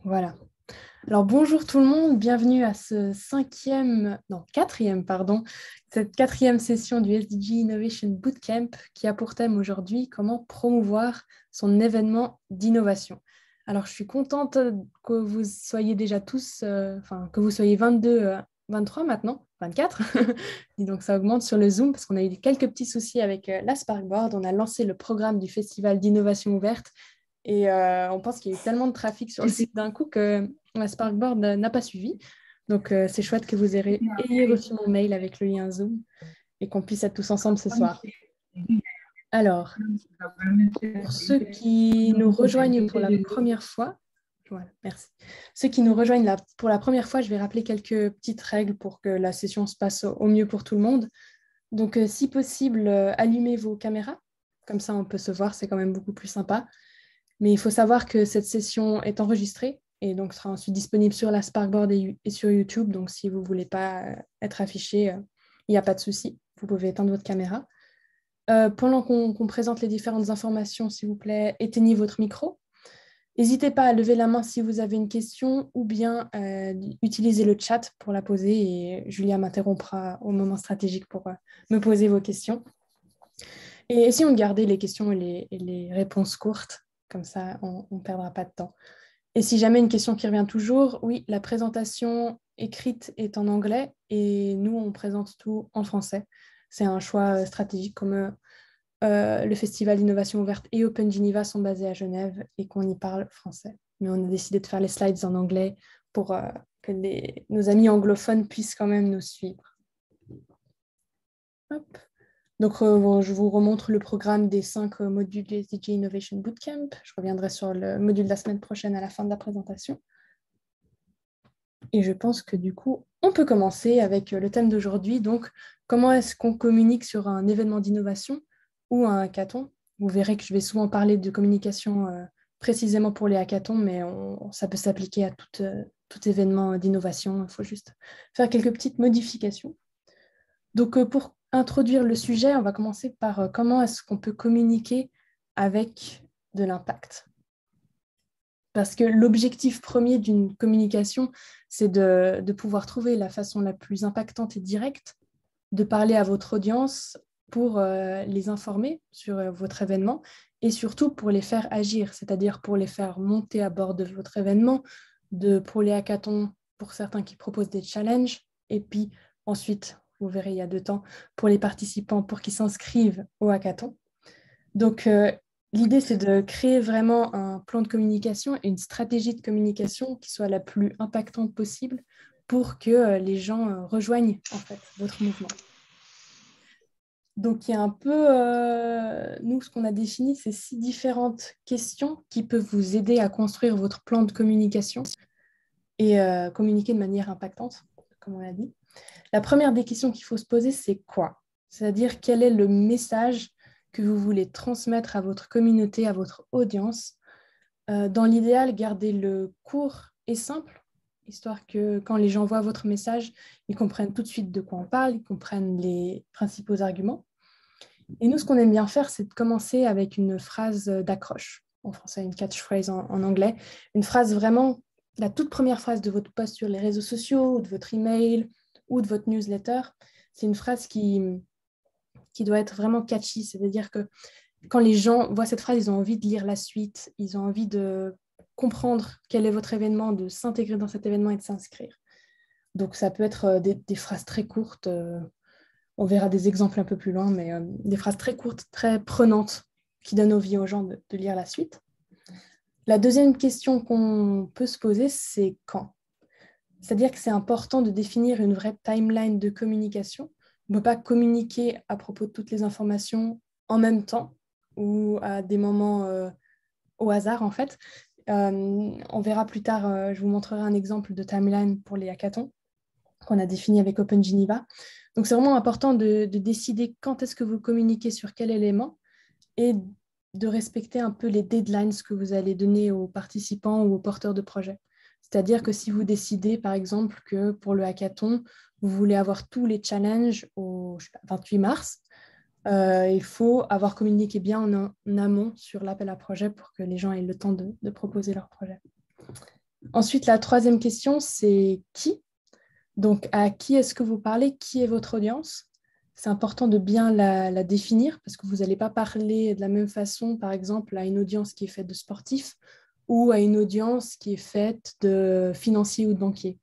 Voilà. Alors bonjour tout le monde, bienvenue à ce cette quatrième session du SDG Innovation Bootcamp qui a pour thème aujourd'hui comment promouvoir son événement d'innovation. Alors je suis contente que vous soyez déjà tous, que vous soyez 22, 23 maintenant, 24. Dis donc ça augmente sur le Zoom parce qu'on a eu quelques petits soucis avec la Sparkboard. On a lancé le programme du Festival d'innovation ouverte et on pense qu'il y a eu tellement de trafic sur le site d'un coup que la Sparkboard n'a pas suivi. Donc, c'est chouette que vous ayez reçu mon mail avec le lien Zoom et qu'on puisse être tous ensemble ce soir. Alors, pour ceux qui nous rejoignent pour la première fois, voilà, merci. Ceux qui nous rejoignent pour la première fois, je vais rappeler quelques petites règles pour que la session se passe au mieux pour tout le monde. Donc, si possible, allumez vos caméras. Comme ça, on peut se voir, c'est quand même beaucoup plus sympa. Mais il faut savoir que cette session est enregistrée et donc sera ensuite disponible sur la Sparkboard et sur YouTube. Donc, si vous ne voulez pas être affiché, il n'y a pas de souci. Vous pouvez éteindre votre caméra. Pendant qu'on présente les différentes informations, s'il vous plaît, éteignez votre micro. N'hésitez pas à lever la main si vous avez une question ou bien utilisez le chat pour la poser et Julia m'interrompra au moment stratégique pour me poser vos questions. Et essayons de garder les questions et les réponses courtes. Comme ça, on ne perdra pas de temps. Et si jamais une question qui revient toujours, oui, la présentation écrite est en anglais et nous, on présente tout en français. C'est un choix stratégique comme le Festival d'innovation ouverte et Open Geneva sont basés à Genève et qu'on y parle français. Mais on a décidé de faire les slides en anglais pour que nos amis anglophones puissent quand même nous suivre. Hop. Donc, je vous remontre le programme des 5 modules du SDG Innovation Bootcamp. Je reviendrai sur le module de la semaine prochaine à la fin de la présentation. Et je pense que du coup, on peut commencer avec le thème d'aujourd'hui. Donc, comment est-ce qu'on communique sur un événement d'innovation ou un hackathon? Vous verrez que je vais souvent parler de communication précisément pour les hackathons, mais ça peut s'appliquer à tout événement d'innovation. Il faut juste faire quelques petites modifications. Donc, pour introduire le sujet, on va commencer par comment est-ce qu'on peut communiquer avec de l'impact. Parce que l'objectif premier d'une communication, c'est de pouvoir trouver la façon la plus impactante et directe de parler à votre audience pour les informer sur votre événement et surtout pour les faire agir, c'est-à-dire pour les faire monter à bord de votre événement, pour les hackathons, pour certains qui proposent des challenges, et puis ensuite, vous verrez, il y a 2 temps, pour les participants, pour qu'ils s'inscrivent au hackathon. Donc, l'idée, c'est de créer vraiment un plan de communication et une stratégie de communication qui soit la plus impactante possible pour que les gens rejoignent en fait votre mouvement. Donc, il y a un peu, nous, ce qu'on a défini, c'est 6 différentes questions qui peuvent vous aider à construire votre plan de communication et communiquer de manière impactante, comme on l'a dit. La première des questions qu'il faut se poser, c'est quoi? C'est-à-dire, quel est le message que vous voulez transmettre à votre communauté, à votre audience. Dans l'idéal, gardez-le court et simple, histoire que quand les gens voient votre message, ils comprennent tout de suite de quoi on parle, ils comprennent les principaux arguments. Et nous, ce qu'on aime bien faire, c'est de commencer avec une phrase d'accroche, en français, une catchphrase en anglais, une phrase vraiment, la toute première phrase de votre post sur les réseaux sociaux, ou de votre email, ou de votre newsletter. C'est une phrase qui doit être vraiment catchy, c'est-à-dire que quand les gens voient cette phrase, ils ont envie de lire la suite, ils ont envie de comprendre quel est votre événement, de s'intégrer dans cet événement et de s'inscrire. Donc ça peut être des phrases très courtes, on verra des exemples un peu plus loin, mais des phrases très courtes, très prenantes, qui donnent envie aux gens de lire la suite. La deuxième question qu'on peut se poser, c'est quand? C'est-à-dire que c'est important de définir une vraie timeline de communication. On ne peut pas communiquer à propos de toutes les informations en même temps ou à des moments au hasard, en fait. On verra plus tard, je vous montrerai un exemple de timeline pour les hackathons qu'on a défini avec Open Geneva. Donc, c'est vraiment important de décider quand est-ce que vous communiquez sur quel élément et de respecter un peu les deadlines que vous allez donner aux participants ou aux porteurs de projets. C'est-à-dire que si vous décidez, par exemple, que pour le hackathon, vous voulez avoir tous les challenges au 28 mars, il faut avoir communiqué bien en amont sur l'appel à projet pour que les gens aient le temps de proposer leur projet. Ensuite, la troisième question, c'est qui? Donc, à qui est-ce que vous parlez? Qui est votre audience? C'est important de bien la définir parce que vous n'allez pas parler de la même façon, par exemple, à une audience qui est faite de sportifs ou à une audience qui est faite de financiers ou de banquiers.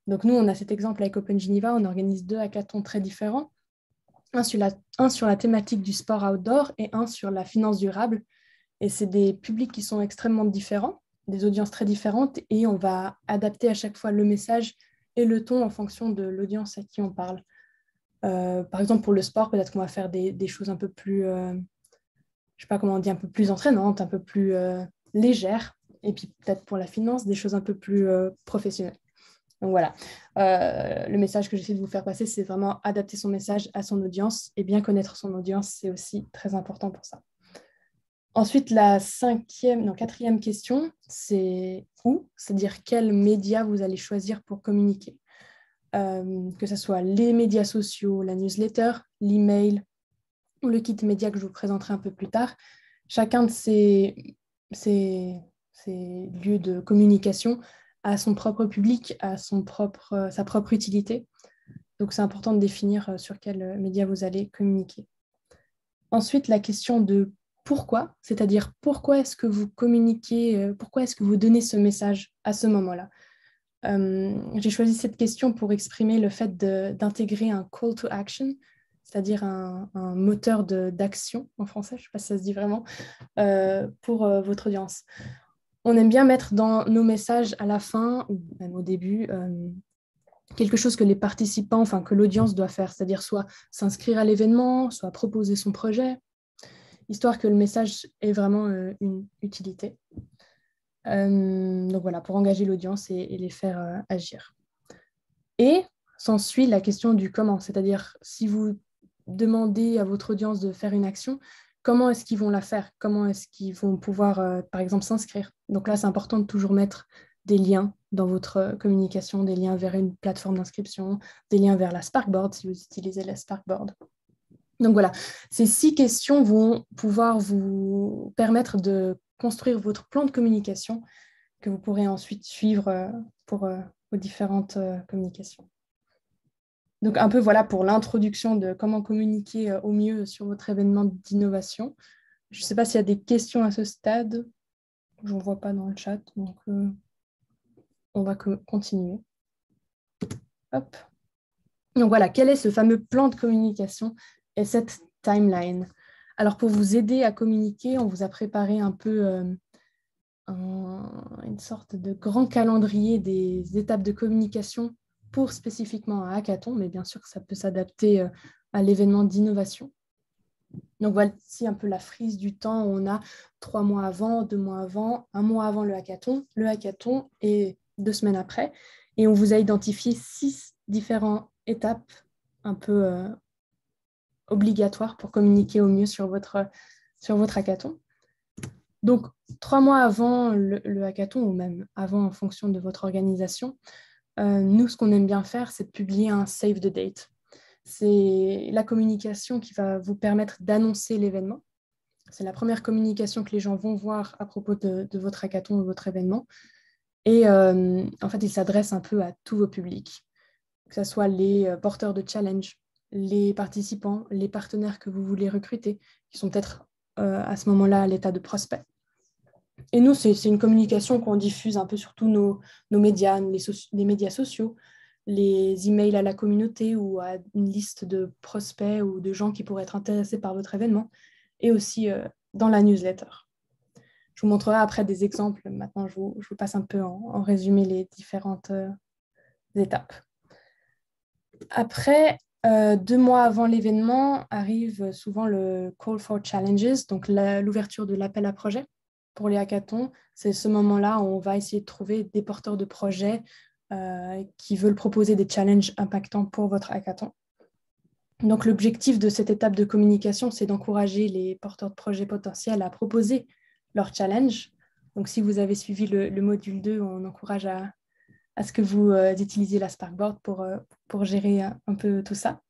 Donc, nous, on a cet exemple avec Open Geneva, on organise 2 hackathons très différents, un sur la thématique du sport outdoor et un sur la finance durable. Et c'est des publics qui sont extrêmement différents, des audiences très différentes, et on va adapter à chaque fois le message et le ton en fonction de l'audience à qui on parle. Par exemple, pour le sport, peut-être qu'on va faire des choses un peu plus, je ne sais pas comment on dit, un peu plus entraînantes, un peu plus légères. Et puis peut-être pour la finance, des choses un peu plus professionnelles. Donc voilà, le message que j'essaie de vous faire passer, c'est vraiment adapter son message à son audience. Et bien connaître son audience, c'est aussi très important pour ça. Ensuite, la quatrième question, c'est où, c'est-à-dire quels médias vous allez choisir pour communiquer. Que ce soit les médias sociaux, la newsletter, l'email ou le kit média que je vous présenterai un peu plus tard. Chacun de ces lieux de communication a son propre public, a sa propre utilité. Donc, c'est important de définir sur quels médias vous allez communiquer. Ensuite, la question de pourquoi, c'est-à-dire pourquoi est-ce que vous communiquez, pourquoi est-ce que vous donnez ce message à ce moment-là. J'ai choisi cette question pour exprimer le fait d'intégrer un call to action, c'est-à-dire un moteur d'action en français, je ne sais pas si ça se dit vraiment, pour votre audience. On aime bien mettre dans nos messages à la fin, ou même au début, quelque chose que les participants, enfin que l'audience doit faire, c'est-à-dire soit s'inscrire à l'événement, soit proposer son projet, histoire que le message ait vraiment une utilité. Donc voilà, pour engager l'audience et les faire agir. Et s'ensuit la question du comment, c'est-à-dire si vous demandez à votre audience de faire une action, comment est-ce qu'ils vont la faire? Comment est-ce qu'ils vont pouvoir, par exemple, s'inscrire? Donc là, c'est important de toujours mettre des liens dans votre communication, des liens vers une plateforme d'inscription, des liens vers la Sparkboard si vous utilisez la Sparkboard. Donc voilà, ces 6 questions vont pouvoir vous permettre de construire votre plan de communication que vous pourrez ensuite suivre pour vos différentes communications. Donc un peu voilà pour l'introduction de comment communiquer au mieux sur votre événement d'innovation. Je ne sais pas s'il y a des questions à ce stade. Je n'en vois pas dans le chat, donc on va continuer. Hop. Donc voilà, quel est ce fameux plan de communication et cette timeline? Alors pour vous aider à communiquer, on vous a préparé un peu une sorte de grand calendrier des étapes de communication pour spécifiquement un hackathon, mais bien sûr que ça peut s'adapter à l'événement d'innovation. Donc voici un peu la frise du temps. On a 3 mois avant, 2 mois avant, 1 mois avant le hackathon et 2 semaines après. Et on vous a identifié 6 différentes étapes un peu obligatoires pour communiquer au mieux sur votre hackathon. Donc, 3 mois avant le hackathon, ou même avant en fonction de votre organisation, nous, ce qu'on aime bien faire, c'est de publier un save the date. C'est la communication qui va vous permettre d'annoncer l'événement. C'est la première communication que les gens vont voir à propos de votre hackathon ou de votre événement. Et en fait, il s'adresse un peu à tous vos publics, que ce soit les porteurs de challenge, les participants, les partenaires que vous voulez recruter, qui sont peut-être à ce moment-là à l'état de prospect. Et nous, c'est une communication qu'on diffuse un peu sur tous nos médias, les médias sociaux, les emails à la communauté ou à une liste de prospects ou de gens qui pourraient être intéressés par votre événement, et aussi dans la newsletter. Je vous montrerai après des exemples. Maintenant, je vous passe un peu en résumé les différentes étapes. Après, 2 mois avant l'événement, arrive souvent le Call for Challenges, donc l'ouverture de l'appel à projet. Pour les hackathons, c'est ce moment-là où on va essayer de trouver des porteurs de projets qui veulent proposer des challenges impactants pour votre hackathon. Donc, l'objectif de cette étape de communication, c'est d'encourager les porteurs de projets potentiels à proposer leur challenge. Donc, si vous avez suivi le module 2, on encourage à ce que vous utilisiez la Sparkboard pour gérer un peu tout ça.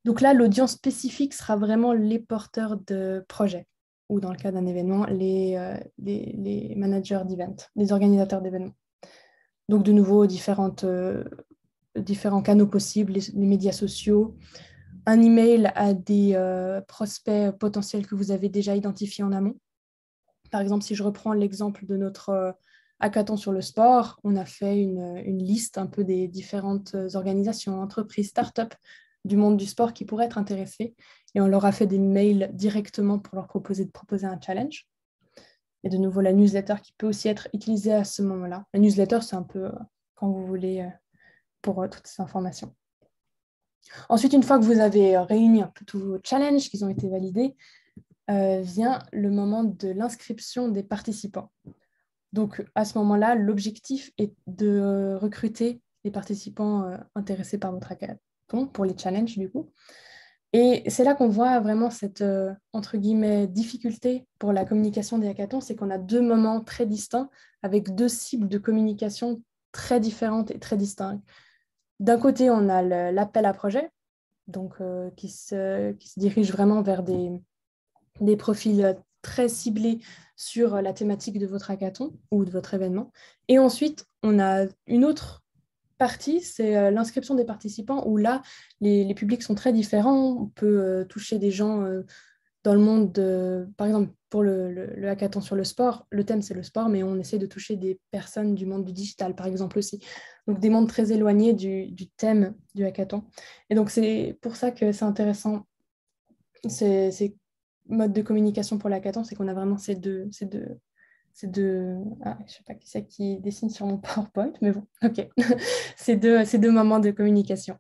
Donc là, l'audience spécifique sera vraiment les porteurs de projets, ou dans le cas d'un événement, les managers d'event, les organisateurs d'événements. Donc, de nouveau, différents canaux possibles, les médias sociaux, un email à des prospects potentiels que vous avez déjà identifiés en amont. Par exemple, si je reprends l'exemple de notre hackathon sur le sport, on a fait une liste un peu des différentes organisations, entreprises, startups du monde du sport qui pourraient être intéressées et on leur a fait des mails directement pour leur proposer un challenge. Et de nouveau, la newsletter qui peut aussi être utilisée à ce moment-là. La newsletter, c'est un peu quand vous voulez pour toutes ces informations. Ensuite, une fois que vous avez réuni un peu tous vos challenges qui ont été validés, vient le moment de l'inscription des participants. Donc, à ce moment-là, l'objectif est de recruter les participants intéressés par votre hackathon pour les challenges, du coup. Et c'est là qu'on voit vraiment cette, entre guillemets, difficulté pour la communication des hackathons, c'est qu'on a deux moments très distincts avec deux cibles de communication très différentes et très distinctes. D'un côté, on a l'appel à projet, donc qui se dirige vraiment vers des profils très ciblés sur la thématique de votre hackathon ou de votre événement. Et ensuite, on a une autre partie, c'est l'inscription des participants, où là, les publics sont très différents. On peut toucher des gens dans le monde, par exemple, pour le hackathon sur le sport, le thème c'est le sport, mais on essaie de toucher des personnes du monde du digital, par exemple aussi. Donc des mondes très éloignés du thème du hackathon. Et donc c'est pour ça que c'est intéressant, ces modes de communication pour l'hackathon, c'est qu'on a vraiment ces deux ah, je ne sais pas qui c'est qui dessine sur mon PowerPoint, mais bon, ok. Ces deux moments de communication.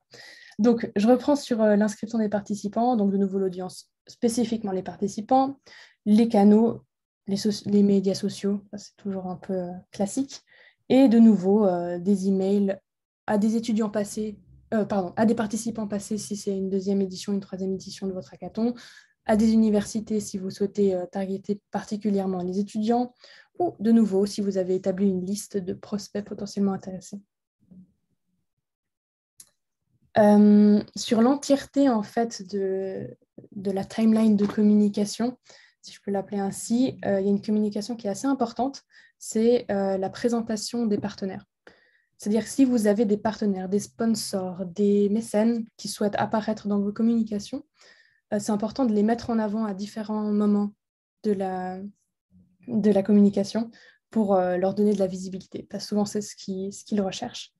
Donc, je reprends sur l'inscription des participants, donc de nouveau l'audience, spécifiquement les participants, les canaux, les médias sociaux, c'est toujours un peu classique, et de nouveau des emails à des étudiants passés, à des participants passés si c'est une deuxième édition, une troisième édition de votre hackathon, à des universités si vous souhaitez targeter particulièrement les étudiants, ou de nouveau si vous avez établi une liste de prospects potentiellement intéressés. Sur l'entièreté en fait de la timeline de communication, si je peux l'appeler ainsi, il y a une communication qui est assez importante, c'est la présentation des partenaires. C'est-à-dire que si vous avez des partenaires, des sponsors, des mécènes qui souhaitent apparaître dans vos communications, c'est important de les mettre en avant à différents moments de la communication pour leur donner de la visibilité. Parce que souvent, c'est ce qu'ils recherchent.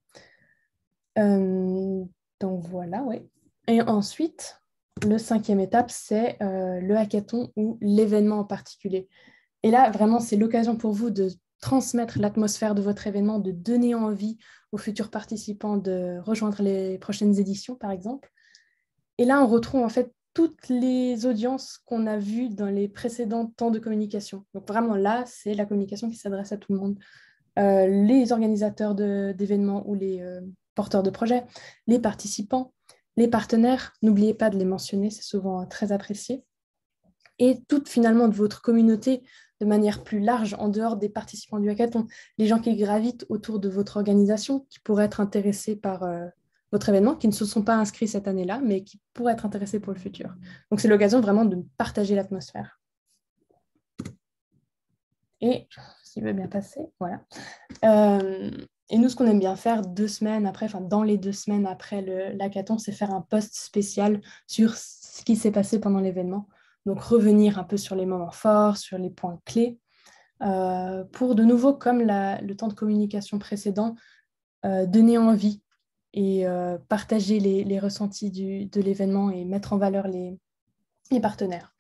Donc voilà, oui. Et ensuite, le cinquième étape, c'est le hackathon ou l'événement en particulier. Et là, vraiment, c'est l'occasion pour vous de transmettre l'atmosphère de votre événement, de donner envie aux futurs participants de rejoindre les prochaines éditions, par exemple. Et là, on retrouve en fait toutes les audiences qu'on a vues dans les précédents temps de communication. Donc vraiment là, c'est la communication qui s'adresse à tout le monde. Les organisateurs d'événements ou les porteurs de projets, les participants, les partenaires. N'oubliez pas de les mentionner, c'est souvent très apprécié. Et toute finalement de votre communauté de manière plus large, en dehors des participants du hackathon, les gens qui gravitent autour de votre organisation, qui pourraient être intéressés par votre événement, qui ne se sont pas inscrits cette année-là, mais qui pourraient être intéressés pour le futur. Donc c'est l'occasion vraiment de partager l'atmosphère. Et s'il veut bien passer, voilà. Et nous, ce qu'on aime bien faire 2 semaines après, enfin dans les 2 semaines après l'hackathon, c'est faire un post spécial sur ce qui s'est passé pendant l'événement. Donc revenir un peu sur les moments forts, sur les points clés, pour de nouveau, comme le temps de communication précédent, donner envie et partager les ressentis de l'événement et mettre en valeur les partenaires.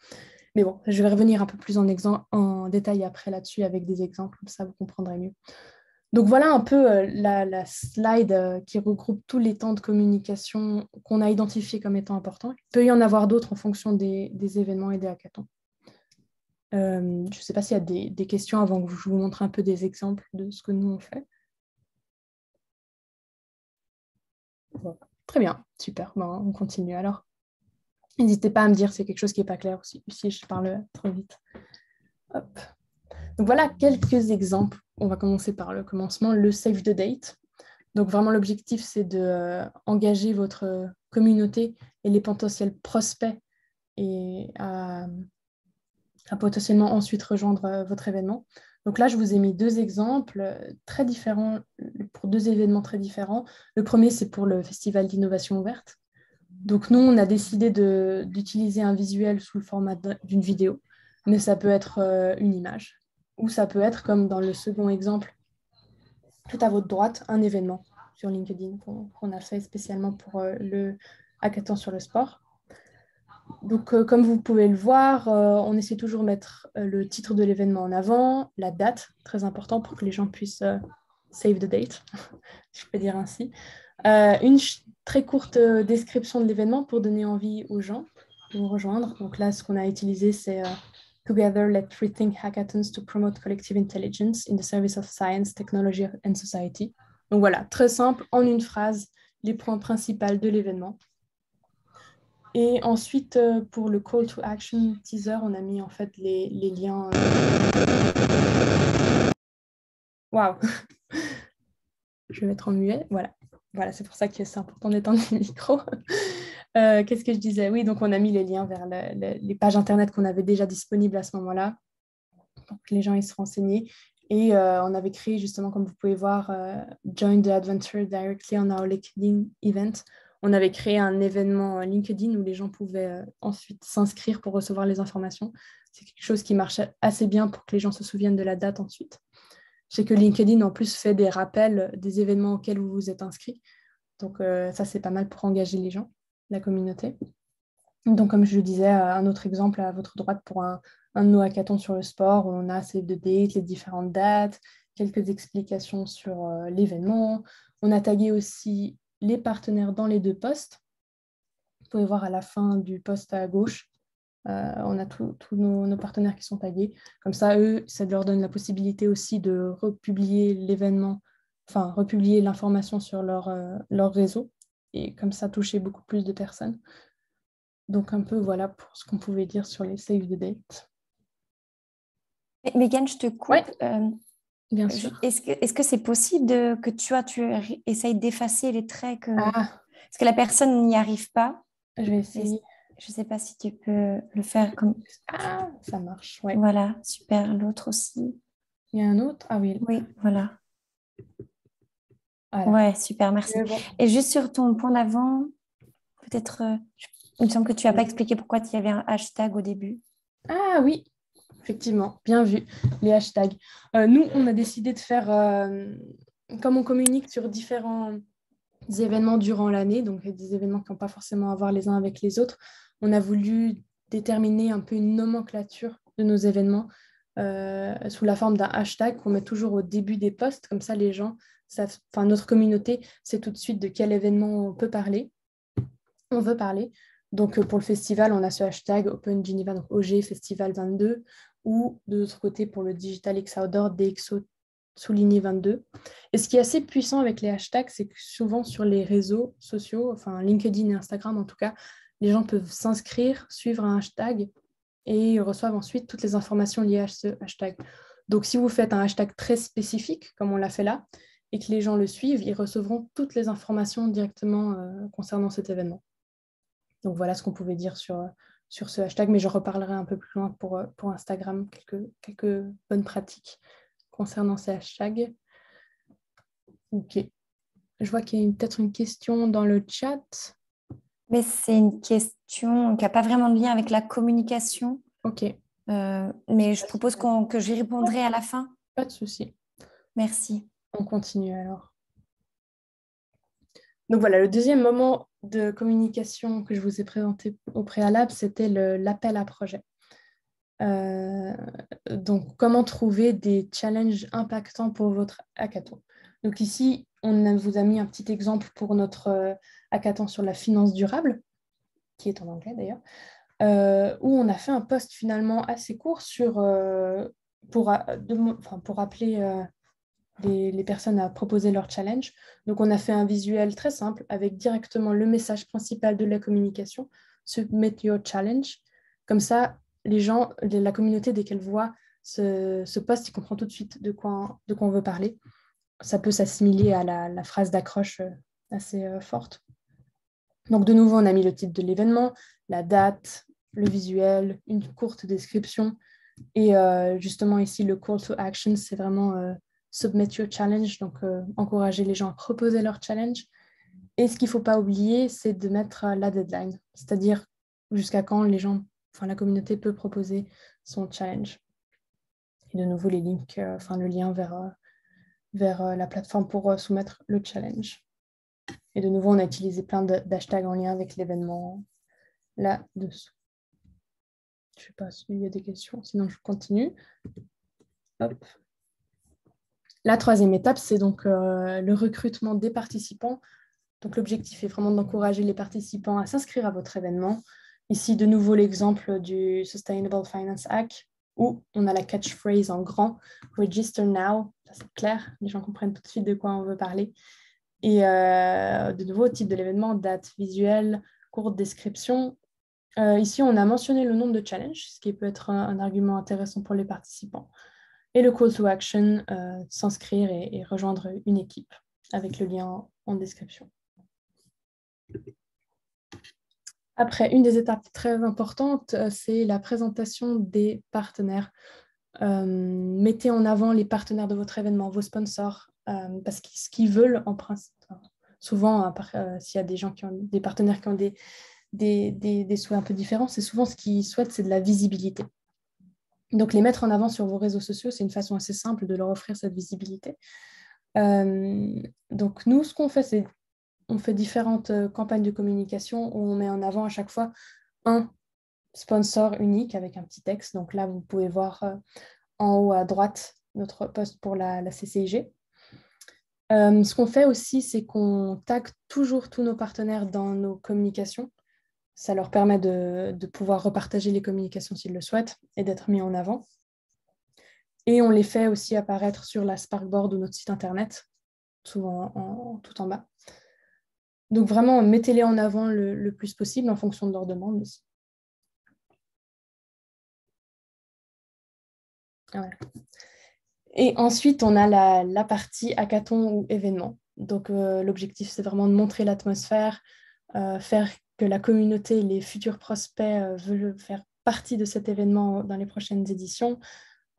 Mais bon, je vais revenir un peu plus en détail après là-dessus avec des exemples, comme ça vous comprendrez mieux. Donc voilà un peu la slide qui regroupe tous les temps de communication qu'on a identifiés comme étant importants. Il peut y en avoir d'autres en fonction des événements et des hackathons. Je ne sais pas s'il y a des questions avant que je vous montre un peu des exemples de ce que nous on fait. Bon, très bien, super. Ben, on continue alors. N'hésitez pas à me dire si c'est quelque chose qui n'est pas clair aussi, si je parle trop vite. Hop. Donc voilà quelques exemples. On va commencer par le commencement, le save the date. Donc vraiment l'objectif, c'est d'engager votre communauté et les potentiels prospects et à potentiellement ensuite rejoindre votre événement. Donc là, je vous ai mis deux exemples très différents pour deux événements très différents. Le premier, c'est pour le Festival d'innovation ouverte. Donc nous, on a décidé d'utiliser un visuel sous le format d'une vidéo, mais ça peut être une image, ou ça peut être, comme dans le second exemple, tout à votre droite, un événement sur LinkedIn qu'on a fait spécialement pour le hackathon sur le sport. Donc, comme vous pouvez le voir, on essaie toujours de mettre le titre de l'événement en avant, la date, très important pour que les gens puissent save the date, si je peux dire ainsi. Une très courte description de l'événement pour donner envie aux gens de vous rejoindre. Donc là, ce qu'on a utilisé, c'est Together, let's rethink hackathons to promote collective intelligence in the service of science, technology and society. Donc voilà, très simple, en une phrase, les points principaux de l'événement. Et ensuite, pour le call to action teaser, on a mis en fait les liens. Waouh! Je vais mettre en muet. Voilà. Voilà, c'est pour ça que c'est important d'étendre le micro. Qu'est-ce que je disais? Oui, donc on a mis les liens vers les pages internet qu'on avait déjà disponibles à ce moment-là pour que les gens se renseigner. Et on avait créé justement, comme vous pouvez voir, Join the Adventure directly on our LinkedIn event. On avait créé un événement LinkedIn où les gens pouvaient ensuite s'inscrire pour recevoir les informations. C'est quelque chose qui marchait assez bien pour que les gens se souviennent de la date ensuite. Je sais que LinkedIn, en plus, fait des rappels des événements auxquels vous vous êtes inscrit. Donc, ça, c'est pas mal pour engager les gens, la communauté. Donc, comme je le disais, un autre exemple à votre droite pour un de nos hackathons sur le sport, où on a save the date, les différentes dates, quelques explications sur l'événement. On a tagué aussi les partenaires dans les deux posts. Vous pouvez voir à la fin du post à gauche, on a tous nos partenaires qui sont tagués. Comme ça, eux, ça leur donne la possibilité aussi de republier l'événement, enfin, republier l'information sur leur réseau. Et comme ça, toucher beaucoup plus de personnes. Donc, un peu, voilà pour ce qu'on pouvait dire sur les save the date. Megan, je te coupe. Ouais, bien sûr. Est-ce que c'est possible que tu essayes d'effacer les traits Ah, parce que la personne n'y arrive pas? je vais essayer. Je ne sais pas si tu peux le faire comme... Ah, ça marche, ouais. Voilà, super. L'autre aussi. Il y a un autre? Ah oui. Oui, voilà. Voilà. Ouais, super, merci. Bon. Et juste sur ton point d'avant, peut-être, il me semble que tu n'as pas expliqué pourquoi il y avait un hashtag au début. Ah oui, effectivement, bien vu, les hashtags. Nous, on a décidé de faire, comme on communique sur différents événements durant l'année, donc des événements qui n'ont pas forcément à voir les uns avec les autres, on a voulu déterminer un peu une nomenclature de nos événements sous la forme d'un hashtag qu'on met toujours au début des posts, comme ça les gens savent, enfin notre communauté sait tout de suite de quel événement on veut parler. Donc, pour le festival, on a ce hashtag Open Geneva, donc OG Festival 22, ou de l'autre côté, pour le Digital X Outdoor, DXO souligné 22. Et ce qui est assez puissant avec les hashtags, c'est que souvent sur les réseaux sociaux, enfin LinkedIn et Instagram en tout cas, les gens peuvent s'inscrire, suivre un hashtag et reçoivent ensuite toutes les informations liées à ce hashtag. Donc, si vous faites un hashtag très spécifique, comme on l'a fait là, et que les gens le suivent, ils recevront toutes les informations directement concernant cet événement. Donc voilà ce qu'on pouvait dire sur ce hashtag, mais je reparlerai un peu plus loin pour Instagram, quelques bonnes pratiques concernant ces hashtags. Ok. Je vois qu'il y a peut-être une question dans le chat. Mais c'est une question qui n'a pas vraiment de lien avec la communication. Ok. Mais je propose que j'y répondrai à la fin. Pas de souci. Merci. On continue alors. Donc voilà, le deuxième moment de communication que je vous ai présenté au préalable, c'était l'appel à projet. Donc, comment trouver des challenges impactants pour votre hackathon. Donc ici, vous a mis un petit exemple pour notre hackathon sur la finance durable, qui est en anglais d'ailleurs, où on a fait un post finalement assez court pour appeler les personnes à proposer leur challenge. Donc, on a fait un visuel très simple avec directement le message principal de la communication, Submit your challenge. Comme ça, les gens, la communauté, dès qu'elle voit ce post, ils comprennent tout de suite de quoi on veut parler. Ça peut s'assimiler à la phrase d'accroche assez forte. Donc, de nouveau, on a mis le titre de l'événement, la date, le visuel, une courte description, Et justement, ici, le call to action, c'est vraiment submit your challenge, donc encourager les gens à proposer leur challenge. Et ce qu'il ne faut pas oublier, c'est de mettre la deadline, c'est-à-dire jusqu'à quand la communauté peut proposer son challenge. Et de nouveau, les links, le lien vers la plateforme pour soumettre le challenge. Et de nouveau, on a utilisé plein d'hashtags en lien avec l'événement là-dessous. Je ne sais pas s'il y a des questions, sinon je continue. Hop. La troisième étape, c'est donc le recrutement des participants. Donc l'objectif est vraiment d'encourager les participants à s'inscrire à votre événement. Ici, de nouveau, l'exemple du Sustainable Finance Hack, où on a la catchphrase en grand, Register now, ça c'est clair, les gens comprennent tout de suite de quoi on veut parler. Et de nouveau, type de l'événement, date, visuel, courte description. Ici, on a mentionné le nombre de challenges, ce qui peut être un argument intéressant pour les participants. Et le call to action, s'inscrire et rejoindre une équipe avec le lien en description. Après, une des étapes très importantes, c'est la présentation des partenaires. Mettez en avant les partenaires de votre événement, vos sponsors, parce que ce qu'ils veulent en principe, souvent, s'il y a des gens qui ont des partenaires qui ont des souhaits un peu différents, c'est souvent ce qu'ils souhaitent, c'est de la visibilité. Donc, les mettre en avant sur vos réseaux sociaux, c'est une façon assez simple de leur offrir cette visibilité. Donc, nous, ce qu'on fait, c'est on fait différentes campagnes de communication où on met en avant à chaque fois un sponsor unique avec un petit texte. Donc là, vous pouvez voir en haut à droite notre post pour la CCIG. Ce qu'on fait aussi, c'est qu'on tag toujours tous nos partenaires dans nos communications. Ça leur permet de pouvoir repartager les communications s'ils le souhaitent et d'être mis en avant. Et on les fait aussi apparaître sur la Sparkboard ou notre site internet, souvent tout en bas. Donc vraiment, mettez-les en avant le plus possible en fonction de leurs demandes aussi. Voilà. Et ensuite, on a la partie hackathon ou événement. Donc l'objectif, c'est vraiment de montrer l'atmosphère, faire que la communauté, les futurs prospects veulent faire partie de cet événement dans les prochaines éditions,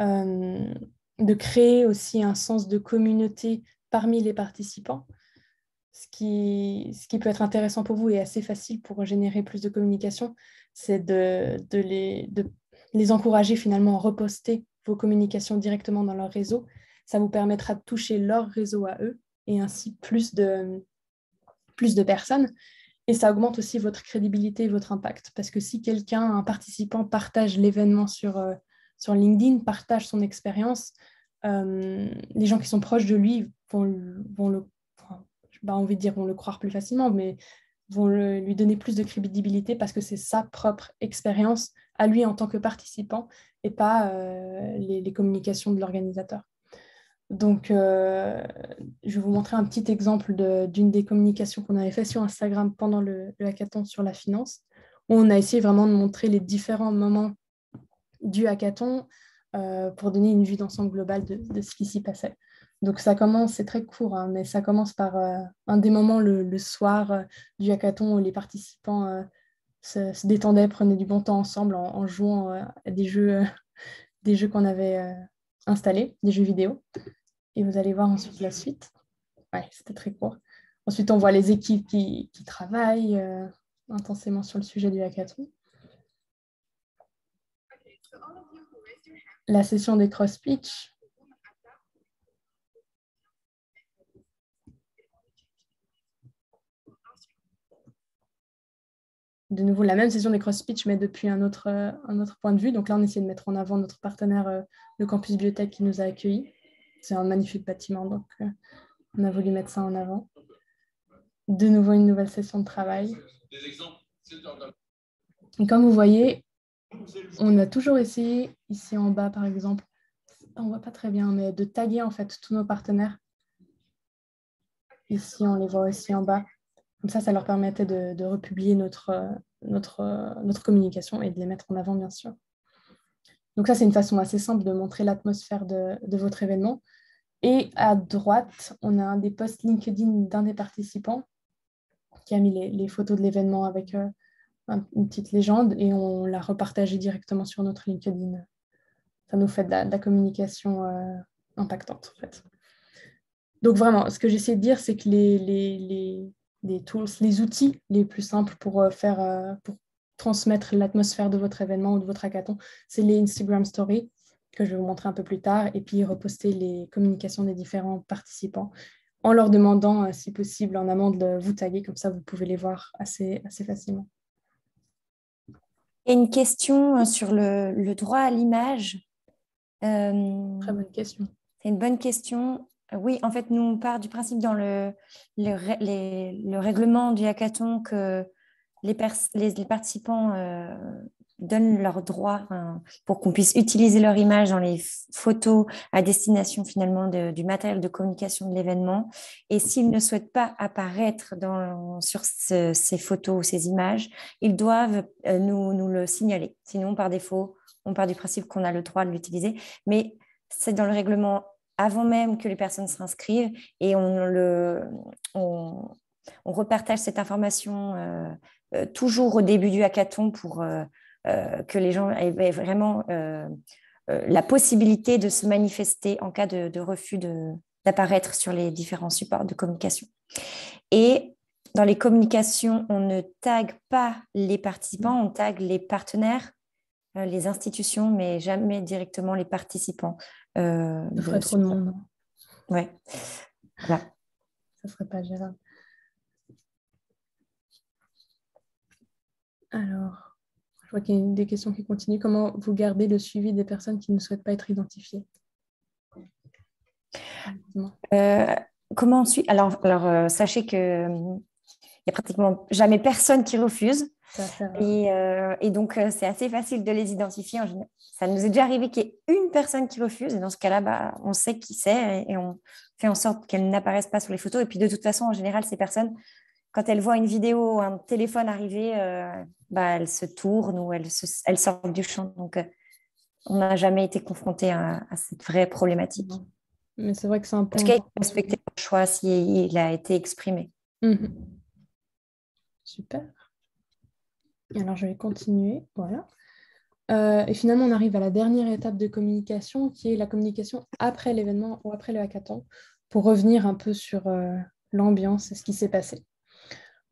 de créer aussi un sens de communauté parmi les participants. Ce qui peut être intéressant pour vous et assez facile pour générer plus de communication, c'est de les encourager finalement à reposter vos communications directement dans leur réseau. Ça vous permettra de toucher leur réseau à eux et ainsi plus de personnes. Et ça augmente aussi votre crédibilité et votre impact. Parce que si un participant partage l'événement sur LinkedIn, partage son expérience, les gens qui sont proches de lui vont le envie de dire vont le croire plus facilement, mais vont lui donner plus de crédibilité parce que c'est sa propre expérience à lui en tant que participant et pas les communications de l'organisateur. Donc, je vais vous montrer un petit exemple d'une des communications qu'on avait fait sur Instagram pendant le hackathon sur la finance, où on a essayé vraiment de montrer les différents moments du hackathon pour donner une vue d'ensemble globale de ce qui s'y passait. Donc ça commence, c'est très court, hein, mais ça commence par un des moments le soir du hackathon où les participants se détendaient, prenaient du bon temps ensemble en jouant à des jeux qu'on avait installés, des jeux vidéo. Et vous allez voir ensuite la suite. Ouais, c'était très court. Ensuite, on voit les équipes qui travaillent intensément sur le sujet du hackathon. La session des cross-pitch. De nouveau, la même session des cross-pitch, mais depuis un autre point de vue. Donc là, on essaie de mettre en avant notre partenaire, le campus biotech qui nous a accueillis. C'est un magnifique bâtiment, donc on a voulu mettre ça en avant. De nouveau, une nouvelle session de travail. Et comme vous voyez, on a toujours essayé, ici en bas par exemple, on ne voit pas très bien, mais de taguer en fait tous nos partenaires. Ici, on les voit aussi en bas. Comme ça leur permettait de republier notre communication et de les mettre en avant, bien sûr. Donc ça, c'est une façon assez simple de montrer l'atmosphère de votre événement. Et à droite, on a un des posts LinkedIn d'un des participants qui a mis les photos de l'événement avec une petite légende et on l'a repartagé directement sur notre LinkedIn Ça nous fait de la communication impactante, en fait. Donc vraiment, ce que j'essaie de dire, c'est que les tools, les outils les plus simples pour transmettre l'atmosphère de votre événement ou de votre hackathon, c'est les Instagram Stories, que je vais vous montrer un peu plus tard, et puis reposter les communications des différents participants en leur demandant, si possible, en amont de vous taguer, comme ça vous pouvez les voir assez facilement. Et une question sur le droit à l'image. Très bonne question. C'est une bonne question. Oui, en fait, nous, on part du principe dans le règlement du hackathon que les participants donnent leurs droits pour qu'on puisse utiliser leur image dans les photos à destination finalement du matériel de communication de l'événement. Et s'ils ne souhaitent pas apparaître sur ces photos ou ces images, ils doivent nous le signaler. Sinon, par défaut, on part du principe qu'on a le droit de l'utiliser. Mais c'est dans le règlement avant même que les personnes s'inscrivent et on repartage cette information toujours au début du hackathon pour que les gens aient vraiment la possibilité de se manifester en cas de refus d'apparaître sur les différents supports de communication. Et dans les communications, on ne tague pas les participants, on tague les partenaires, les institutions, mais jamais directement les participants. Ça ferait trop de monde. Ouais. Voilà. Ça serait pas gérable. Alors, je vois qu'il y a des questions qui continuent. Comment vous gardez le suivi des personnes qui ne souhaitent pas être identifiées? Comment on suit? Alors sachez que il n'y a pratiquement jamais personne qui refuse. Et donc, c'est assez facile de les identifier. Ça nous est déjà arrivé qu'il y ait une personne qui refuse. Et dans ce cas-là, on sait qui c'est et on fait en sorte qu'elles n'apparaissent pas sur les photos. Et puis, de toute façon, en général, ces personnes, quand elles voient une vidéo ou un téléphone arriver, elles se tournent ou elles sortent du champ. Donc, on n'a jamais été confronté à cette vraie problématique. Non. Mais c'est vrai que c'est un point. En tout cas, il faut respecter leur choix s'il a été exprimé. Mmh. Super. Alors, je vais continuer. Voilà. Et finalement, on arrive à la dernière étape de communication, qui est la communication après l'événement ou après le hackathon, pour revenir un peu sur l'ambiance et ce qui s'est passé.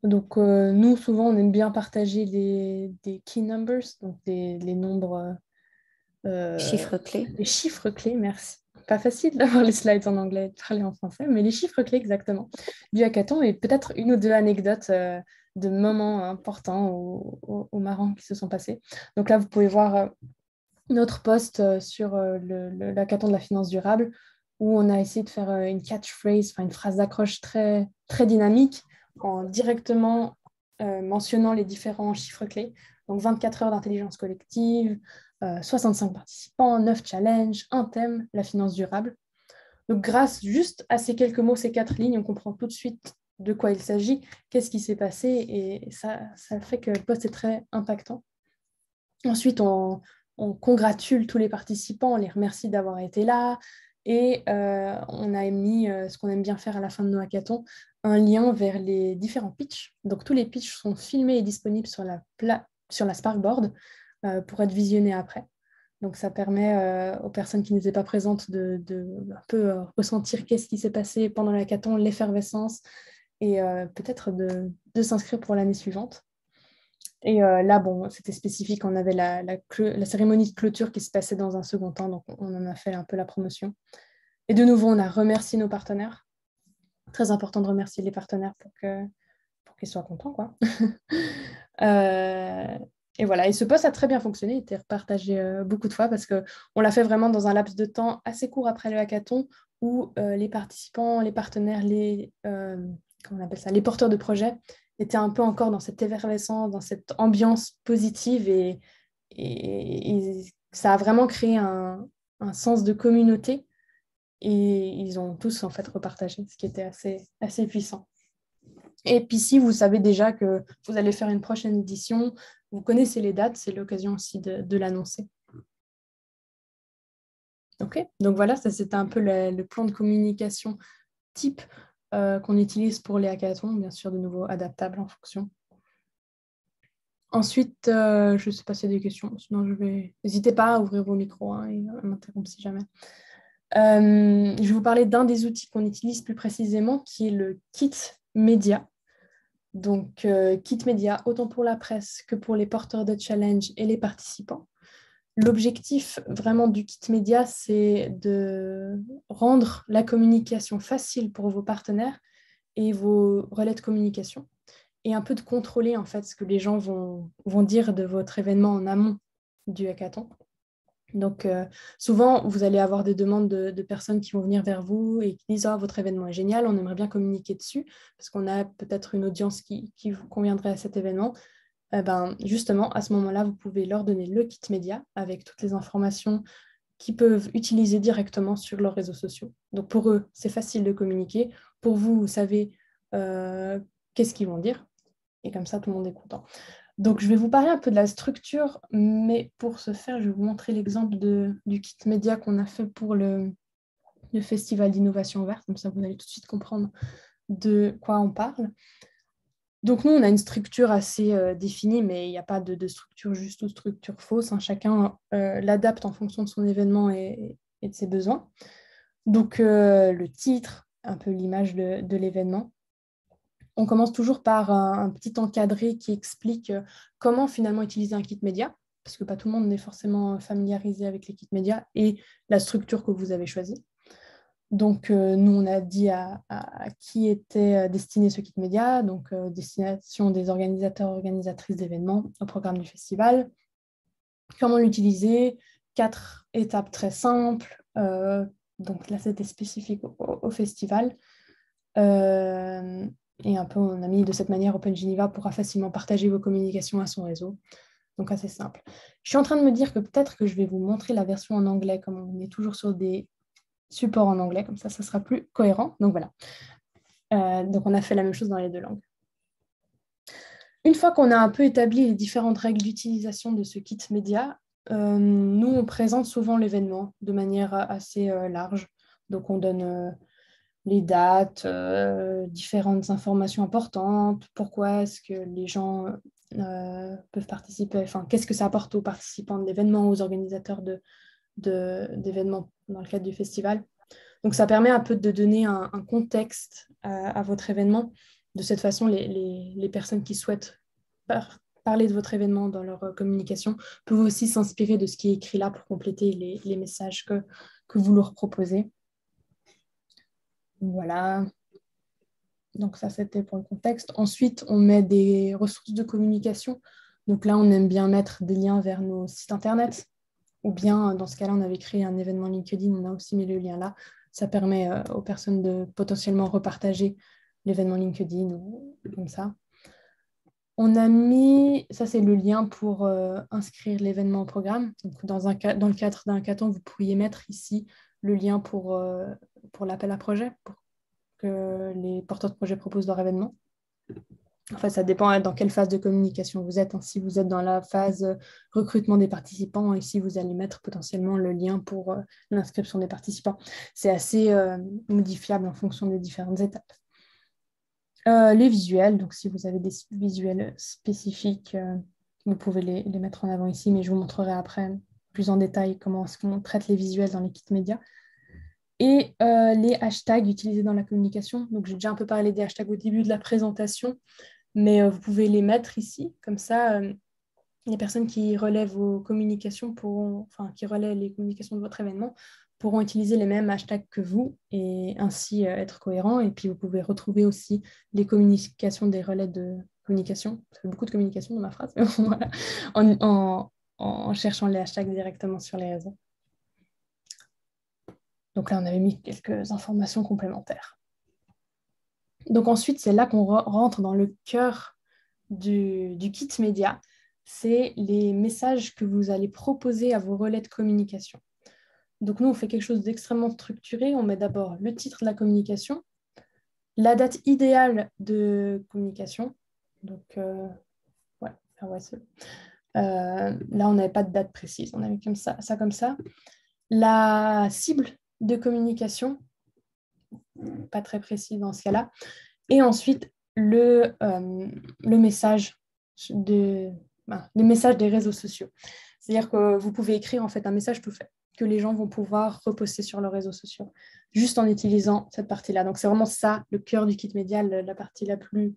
Donc, nous, souvent, on aime bien partager des key numbers, donc les nombres... Chiffres clés. Les chiffres clés, merci. Pas facile d'avoir les slides en anglais et de parler en français, mais les chiffres clés exactement du hackathon et peut-être une ou deux anecdotes de moments importants ou marrants qui se sont passés. Donc là, vous pouvez voir notre post sur le hackathon de la finance durable où on a essayé de faire une catchphrase, une phrase d'accroche très, très dynamique en directement mentionnant les différents chiffres clés. Donc 24 heures d'intelligence collective, 65 participants, 9 challenges, un thème, la finance durable. Donc grâce juste à ces quelques mots, ces 4 lignes, on comprend tout de suite de quoi il s'agit, qu'est-ce qui s'est passé et ça fait que le post est très impactant. Ensuite, on congratule tous les participants, on les remercie d'avoir été là et on a mis ce qu'on aime bien faire à la fin de nos hackathons, un lien vers les différents pitchs. Donc tous les pitchs sont filmés et disponibles sur la Sparkboard pour être visionnés après. Donc ça permet aux personnes qui n'étaient pas présentes de un peu ressentir qu'est-ce qui s'est passé pendant l'hackathon, l'effervescence et peut-être de s'inscrire pour l'année suivante. Et là, bon, c'était spécifique, on avait la cérémonie de clôture qui se passait dans un second temps, donc on en a fait un peu la promotion. Et de nouveau, on a remercié nos partenaires. Très important de remercier les partenaires pour qu'ils soient contents, quoi. Et voilà, et ce post a très bien fonctionné, il a été repartagé beaucoup de fois parce qu'on l'a fait vraiment dans un laps de temps assez court après le hackathon où les participants, les partenaires, comment on appelle ça, les porteurs de projets étaient un peu encore dans cette effervescence, dans cette ambiance positive et ça a vraiment créé un sens de communauté et ils ont tous en fait repartagé, ce qui était assez puissant. Et puis si vous savez déjà que vous allez faire une prochaine édition, vous connaissez les dates, c'est l'occasion aussi de l'annoncer. Ok, donc voilà, ça c'était un peu le plan de communication type qu'on utilise pour les hackathons, bien sûr de nouveau adaptable en fonction. Ensuite, je ne sais pas s'il y a des questions, sinon n'hésitez pas à ouvrir vos micros et à m'interrompre si jamais. Je vais vous parler d'un des outils qu'on utilise plus précisément, qui est le kit média. Donc, kit média, autant pour la presse que pour les porteurs de challenge et les participants. L'objectif vraiment du kit média, c'est de rendre la communication facile pour vos partenaires et vos relais de communication, et un peu de contrôler en fait ce que les gens vont dire de votre événement en amont du hackathon. Donc, souvent, vous allez avoir des demandes de personnes qui vont venir vers vous et qui disent « Ah, votre événement est génial, on aimerait bien communiquer dessus parce qu'on a peut-être une audience qui vous conviendrait à cet événement. » Justement, à ce moment-là, vous pouvez leur donner le kit média avec toutes les informations qu'ils peuvent utiliser directement sur leurs réseaux sociaux. Donc, pour eux, c'est facile de communiquer. Pour vous, vous savez qu'est-ce qu'ils vont dire. Et comme ça, tout le monde est content. Donc, je vais vous parler un peu de la structure, mais pour ce faire, je vais vous montrer l'exemple du kit média qu'on a fait pour le Festival d'innovation verte. Comme ça, vous allez tout de suite comprendre de quoi on parle. Donc, nous, on a une structure assez définie, mais il n'y a pas de structure juste ou structure fausse. Chacun l'adapte en fonction de son événement et de ses besoins. Donc, le titre, un peu l'image de l'événement. On commence toujours par un petit encadré qui explique comment finalement utiliser un kit média, parce que pas tout le monde n'est forcément familiarisé avec les kits médias et la structure que vous avez choisie. Donc, nous, on a dit à qui était destiné ce kit média, donc destination des organisateurs, organisatrices d'événements au programme du festival. Comment l'utiliser, 4 étapes très simples. Donc là, c'était spécifique au festival. Et un peu, on a mis de cette manière OpenGeneva pourra facilement partager vos communications à son réseau. Donc, assez simple. Je suis en train de me dire que peut-être que je vais vous montrer la version en anglais, comme on est toujours sur des supports en anglais, comme ça sera plus cohérent. Donc, voilà. Donc, on a fait la même chose dans les deux langues. Une fois qu'on a un peu établi les différentes règles d'utilisation de ce kit média, nous, on présente souvent l'événement de manière assez large. Donc, on donne les dates, différentes informations importantes, pourquoi est-ce que les gens peuvent participer, enfin, qu'est-ce que ça apporte aux participants de l'événement, aux organisateurs d'événements dans le cadre du festival. Donc, ça permet un peu de donner un contexte à votre événement. De cette façon, les personnes qui souhaitent parler de votre événement dans leur communication peuvent aussi s'inspirer de ce qui est écrit là pour compléter les messages que vous leur proposez. Voilà. Donc ça, c'était pour le contexte. Ensuite, on met des ressources de communication. Donc là, on aime bien mettre des liens vers nos sites Internet. Ou bien, dans ce cas-là, on avait créé un événement LinkedIn, on a aussi mis le lien là. Ça permet aux personnes de potentiellement repartager l'événement LinkedIn ou comme ça. On a mis, ça c'est le lien pour inscrire l'événement au programme. Donc, dans le cadre d'un hackathon, vous pourriez mettre ici le lien pour l'appel à projet, pour que les porteurs de projet proposent leur événement. En fait, ça dépend dans quelle phase de communication vous êtes. Si vous êtes dans la phase recrutement des participants, ici, vous allez mettre potentiellement le lien pour l'inscription des participants. C'est assez modifiable en fonction des différentes étapes. Les visuels, donc si vous avez des visuels spécifiques, vous pouvez les mettre en avant ici, mais je vous montrerai après plus en détail comment est-ce qu'on traite les visuels dans les kits médias. Et les hashtags utilisés dans la communication. Donc, j'ai déjà un peu parlé des hashtags au début de la présentation, mais vous pouvez les mettre ici. Comme ça, les personnes qui relaient vos communications qui relaient les communications de votre événement pourront utiliser les mêmes hashtags que vous et ainsi être cohérents. Et puis, vous pouvez retrouver aussi les communications des relais de communication. Ça fait beaucoup de communication dans ma phrase, mais voilà, en cherchant les hashtags directement sur les réseaux. Donc là, on avait mis quelques informations complémentaires. Donc ensuite, c'est là qu'on rentre dans le cœur du kit média. C'est les messages que vous allez proposer à vos relais de communication. Donc nous, on fait quelque chose d'extrêmement structuré. On met d'abord le titre de la communication, la date idéale de communication. Donc, là, on n'avait pas de date précise. On avait comme ça, comme ça. La cible de communication, pas très précis dans ce cas-là. Et ensuite, le message les messages des réseaux sociaux. C'est-à-dire que vous pouvez écrire en fait un message tout fait que les gens vont pouvoir reposter sur leurs réseaux sociaux, juste en utilisant cette partie-là. Donc, c'est vraiment ça, le cœur du kit média, la partie la plus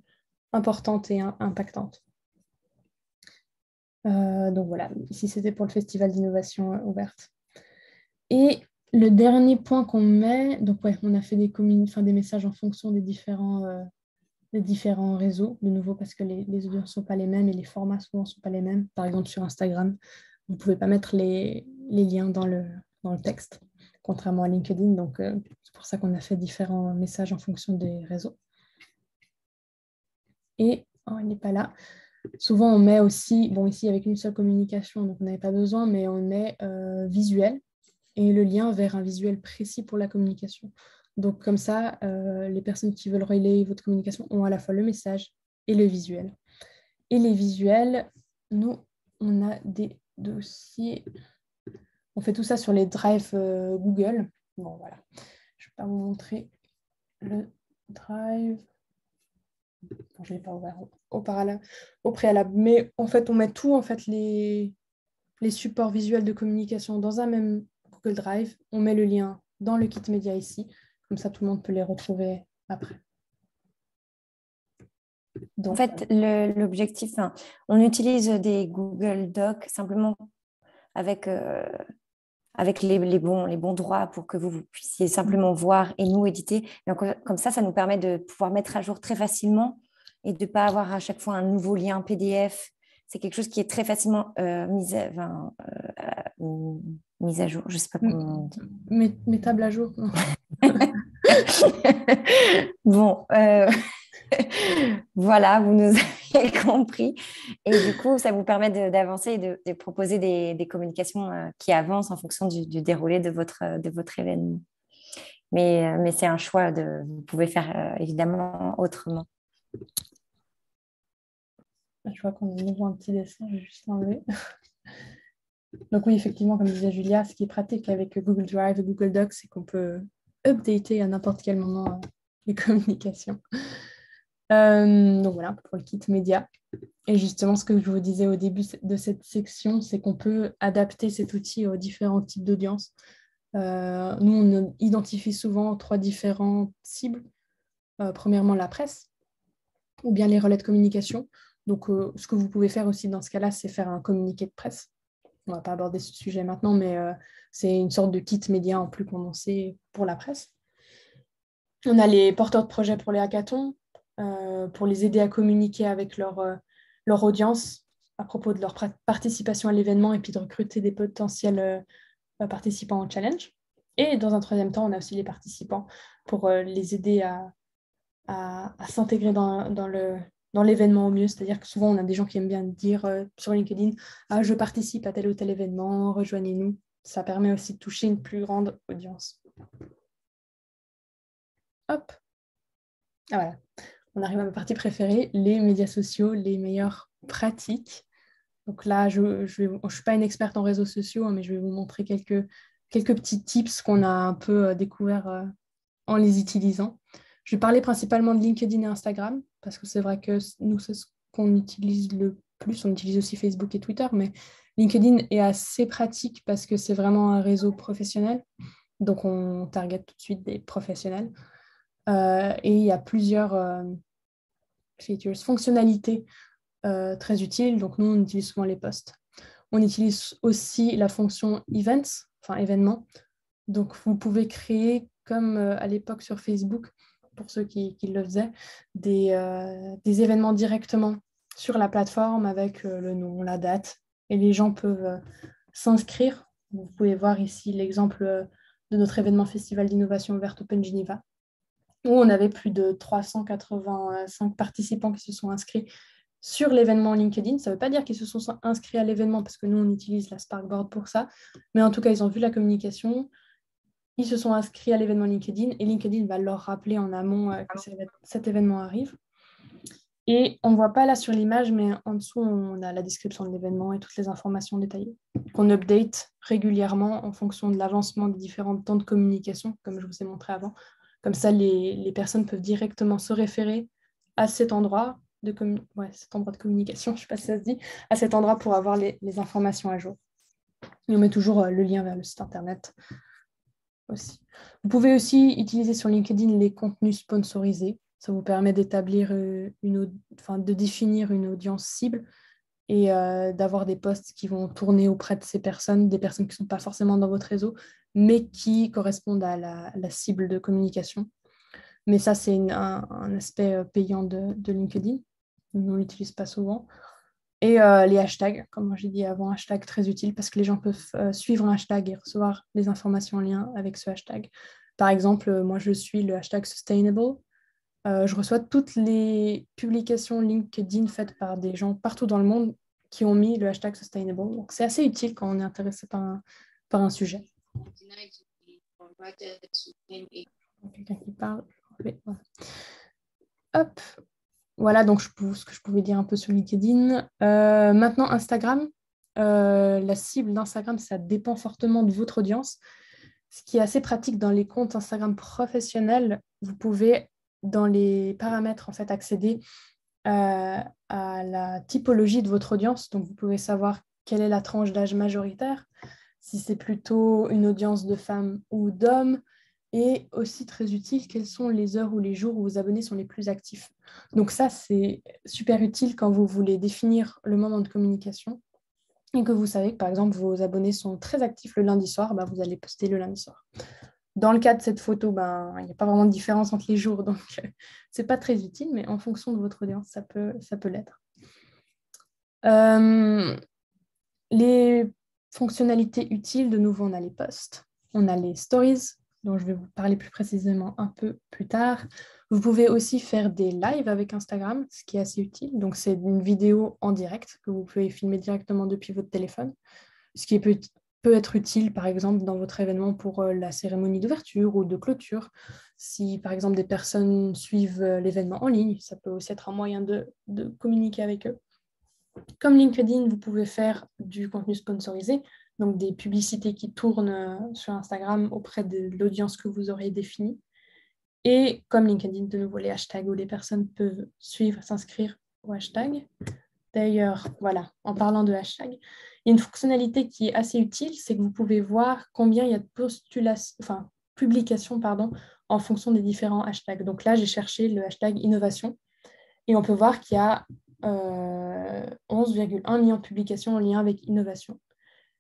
importante et impactante. Donc, voilà, ici, c'était pour le Festival d'innovation ouverte. Et le dernier point qu'on met, donc, ouais, on a fait des messages en fonction des différents réseaux, de nouveau, parce que les audiences ne sont pas les mêmes et les formats souvent ne sont pas les mêmes. Par exemple, sur Instagram, vous ne pouvez pas mettre les liens dans le texte, contrairement à LinkedIn. Donc, c'est pour ça qu'on a fait différents messages en fonction des réseaux. Et, il n'est pas là. Souvent, on met aussi, bon, ici, avec une seule communication, donc on n'avait pas besoin, mais on met visuel et le lien vers un visuel précis pour la communication. Donc, comme ça, les personnes qui veulent relayer votre communication ont à la fois le message et le visuel. Et les visuels, nous, on a des dossiers. On fait tout ça sur les drives Google. Bon, voilà. Je ne vais pas vous montrer le drive. Bon, je ne l'ai pas ouvert au préalable. Mais en fait, on met tout, en fait, les supports visuels de communication dans un même Google Drive. On met le lien dans le kit média ici. Comme ça, tout le monde peut les retrouver après. Donc, en fait, l'objectif, on utilise des Google Docs simplement avec les bons droits pour que vous puissiez simplement voir et nous éditer. Donc, comme ça nous permet de pouvoir mettre à jour très facilement et de ne pas avoir à chaque fois un nouveau lien PDF. C'est quelque chose qui est très facilement mis à jour. Je ne sais pas comment on dit. Mettable à jour. Bon, voilà, vous nous avez compris. Et du coup, ça vous permet d'avancer et de proposer des communications qui avancent en fonction du déroulé de votre événement. Mais c'est un choix, vous pouvez faire évidemment autrement. Je vois qu'on a nouveau un petit dessin, je vais juste l'enlever. Donc oui, effectivement, comme disait Julia, ce qui est pratique avec Google Drive et Google Docs, c'est qu'on peut updater à n'importe quel moment les communications. Donc voilà, pour le kit média. Et justement, ce que je vous disais au début de cette section, c'est qu'on peut adapter cet outil aux différents types d'audience. Nous, on identifie souvent 3 différentes cibles. Premièrement, la presse, ou bien les relais de communication. Donc, ce que vous pouvez faire aussi dans ce cas-là, c'est faire un communiqué de presse. On ne va pas aborder ce sujet maintenant, mais c'est une sorte de kit média en plus condensé pour la presse. On a les porteurs de projets pour les hackathons, pour les aider à communiquer avec leur audience à propos de leur participation à l'événement et puis de recruter des potentiels participants au challenge. Et dans un troisième temps, on a aussi les participants pour les aider à s'intégrer dans l'événement au mieux. C'est-à-dire que souvent, on a des gens qui aiment bien dire sur LinkedIn « je participe à tel ou tel événement, rejoignez-nous ». Ça permet aussi de toucher une plus grande audience. Hop. Ah voilà. On arrive à ma partie préférée, les médias sociaux, les meilleures pratiques. Donc là, je ne suis pas une experte en réseaux sociaux, mais je vais vous montrer quelques petits tips qu'on a un peu découverts en les utilisant. Je vais parler principalement de LinkedIn et Instagram, parce que c'est vrai que nous, c'est ce qu'on utilise le plus. On utilise aussi Facebook et Twitter, mais LinkedIn est assez pratique parce que c'est vraiment un réseau professionnel. Donc, on target tout de suite des professionnels. Et il y a plusieurs fonctionnalités très utiles. Donc, nous, on utilise souvent les posts. On utilise aussi la fonction Events, enfin événements. Donc, vous pouvez créer, comme à l'époque sur Facebook, pour ceux qui le faisaient, des événements directement sur la plateforme avec le nom, la date, et les gens peuvent s'inscrire. Vous pouvez voir ici l'exemple de notre événement Festival d'innovation ouverte Open Geneva, où on avait plus de 385 participants qui se sont inscrits sur l'événement LinkedIn. Ça ne veut pas dire qu'ils se sont inscrits à l'événement parce que nous, on utilise la Sparkboard pour ça, mais en tout cas, ils ont vu la communication. Ils se sont inscrits à l'événement LinkedIn et LinkedIn va leur rappeler en amont que cet événement arrive. Et on ne voit pas là sur l'image, mais en dessous, on a la description de l'événement et toutes les informations détaillées qu'on update régulièrement en fonction de l'avancement des différents temps de communication, comme je vous ai montré avant. Comme ça, les personnes peuvent directement se référer à cet endroit cet endroit de communication, je ne sais pas si ça se dit, à cet endroit pour avoir les informations à jour. Et on met toujours le lien vers le site internet aussi. Vous pouvez aussi utiliser sur LinkedIn les contenus sponsorisés. Ça vous permet d'établir de définir une audience cible et d'avoir des posts qui vont tourner auprès de ces personnes, des personnes qui ne sont pas forcément dans votre réseau, mais qui correspondent à la cible de communication. Mais ça, c'est un aspect payant de LinkedIn. On ne l'utilise pas souvent. Et les hashtags, comme j'ai dit avant, hashtag très utile parce que les gens peuvent suivre un hashtag et recevoir les informations en lien avec ce hashtag. Par exemple, moi, je suis le hashtag sustainable. Je reçois toutes les publications LinkedIn faites par des gens partout dans le monde qui ont mis le hashtag sustainable. Donc, c'est assez utile quand on est intéressé par un sujet. Quelqu'un qui parle. Voilà. Hop. Voilà donc ce que je pouvais dire un peu sur LinkedIn. Maintenant, Instagram. La cible d'Instagram, ça dépend fortement de votre audience. Ce qui est assez pratique dans les comptes Instagram professionnels, vous pouvez, dans les paramètres, en fait, accéder à la typologie de votre audience. Donc, vous pouvez savoir quelle est la tranche d'âge majoritaire, si c'est plutôt une audience de femmes ou d'hommes, et aussi très utile, quelles sont les heures ou les jours où vos abonnés sont les plus actifs. Donc ça, c'est super utile quand vous voulez définir le moment de communication et que vous savez que, par exemple, vos abonnés sont très actifs le lundi soir, vous allez poster le lundi soir. Dans le cas de cette photo, il n'y a pas vraiment de différence entre les jours, donc ce n'est pas très utile, mais en fonction de votre audience, ça peut l'être. Les fonctionnalités utiles, de nouveau, on a les posts, on a les stories, dont je vais vous parler plus précisément un peu plus tard. Vous pouvez aussi faire des lives avec Instagram, ce qui est assez utile. Donc, c'est une vidéo en direct que vous pouvez filmer directement depuis votre téléphone, ce qui peut être utile, par exemple, dans votre événement pour la cérémonie d'ouverture ou de clôture. Si, par exemple, des personnes suivent l'événement en ligne, ça peut aussi être un moyen de communiquer avec eux. Comme LinkedIn, vous pouvez faire du contenu sponsorisé, donc des publicités qui tournent sur Instagram auprès de l'audience que vous aurez définie. Et comme LinkedIn, de nouveau, les hashtags où les personnes peuvent suivre, s'inscrire au hashtag. D'ailleurs, voilà, en parlant de hashtag, il y a une fonctionnalité qui est assez utile, c'est que vous pouvez voir combien il y a de publications en fonction des différents hashtags. Donc là, j'ai cherché le hashtag innovation et on peut voir qu'il y a 11,1 millions de publications en lien avec innovation.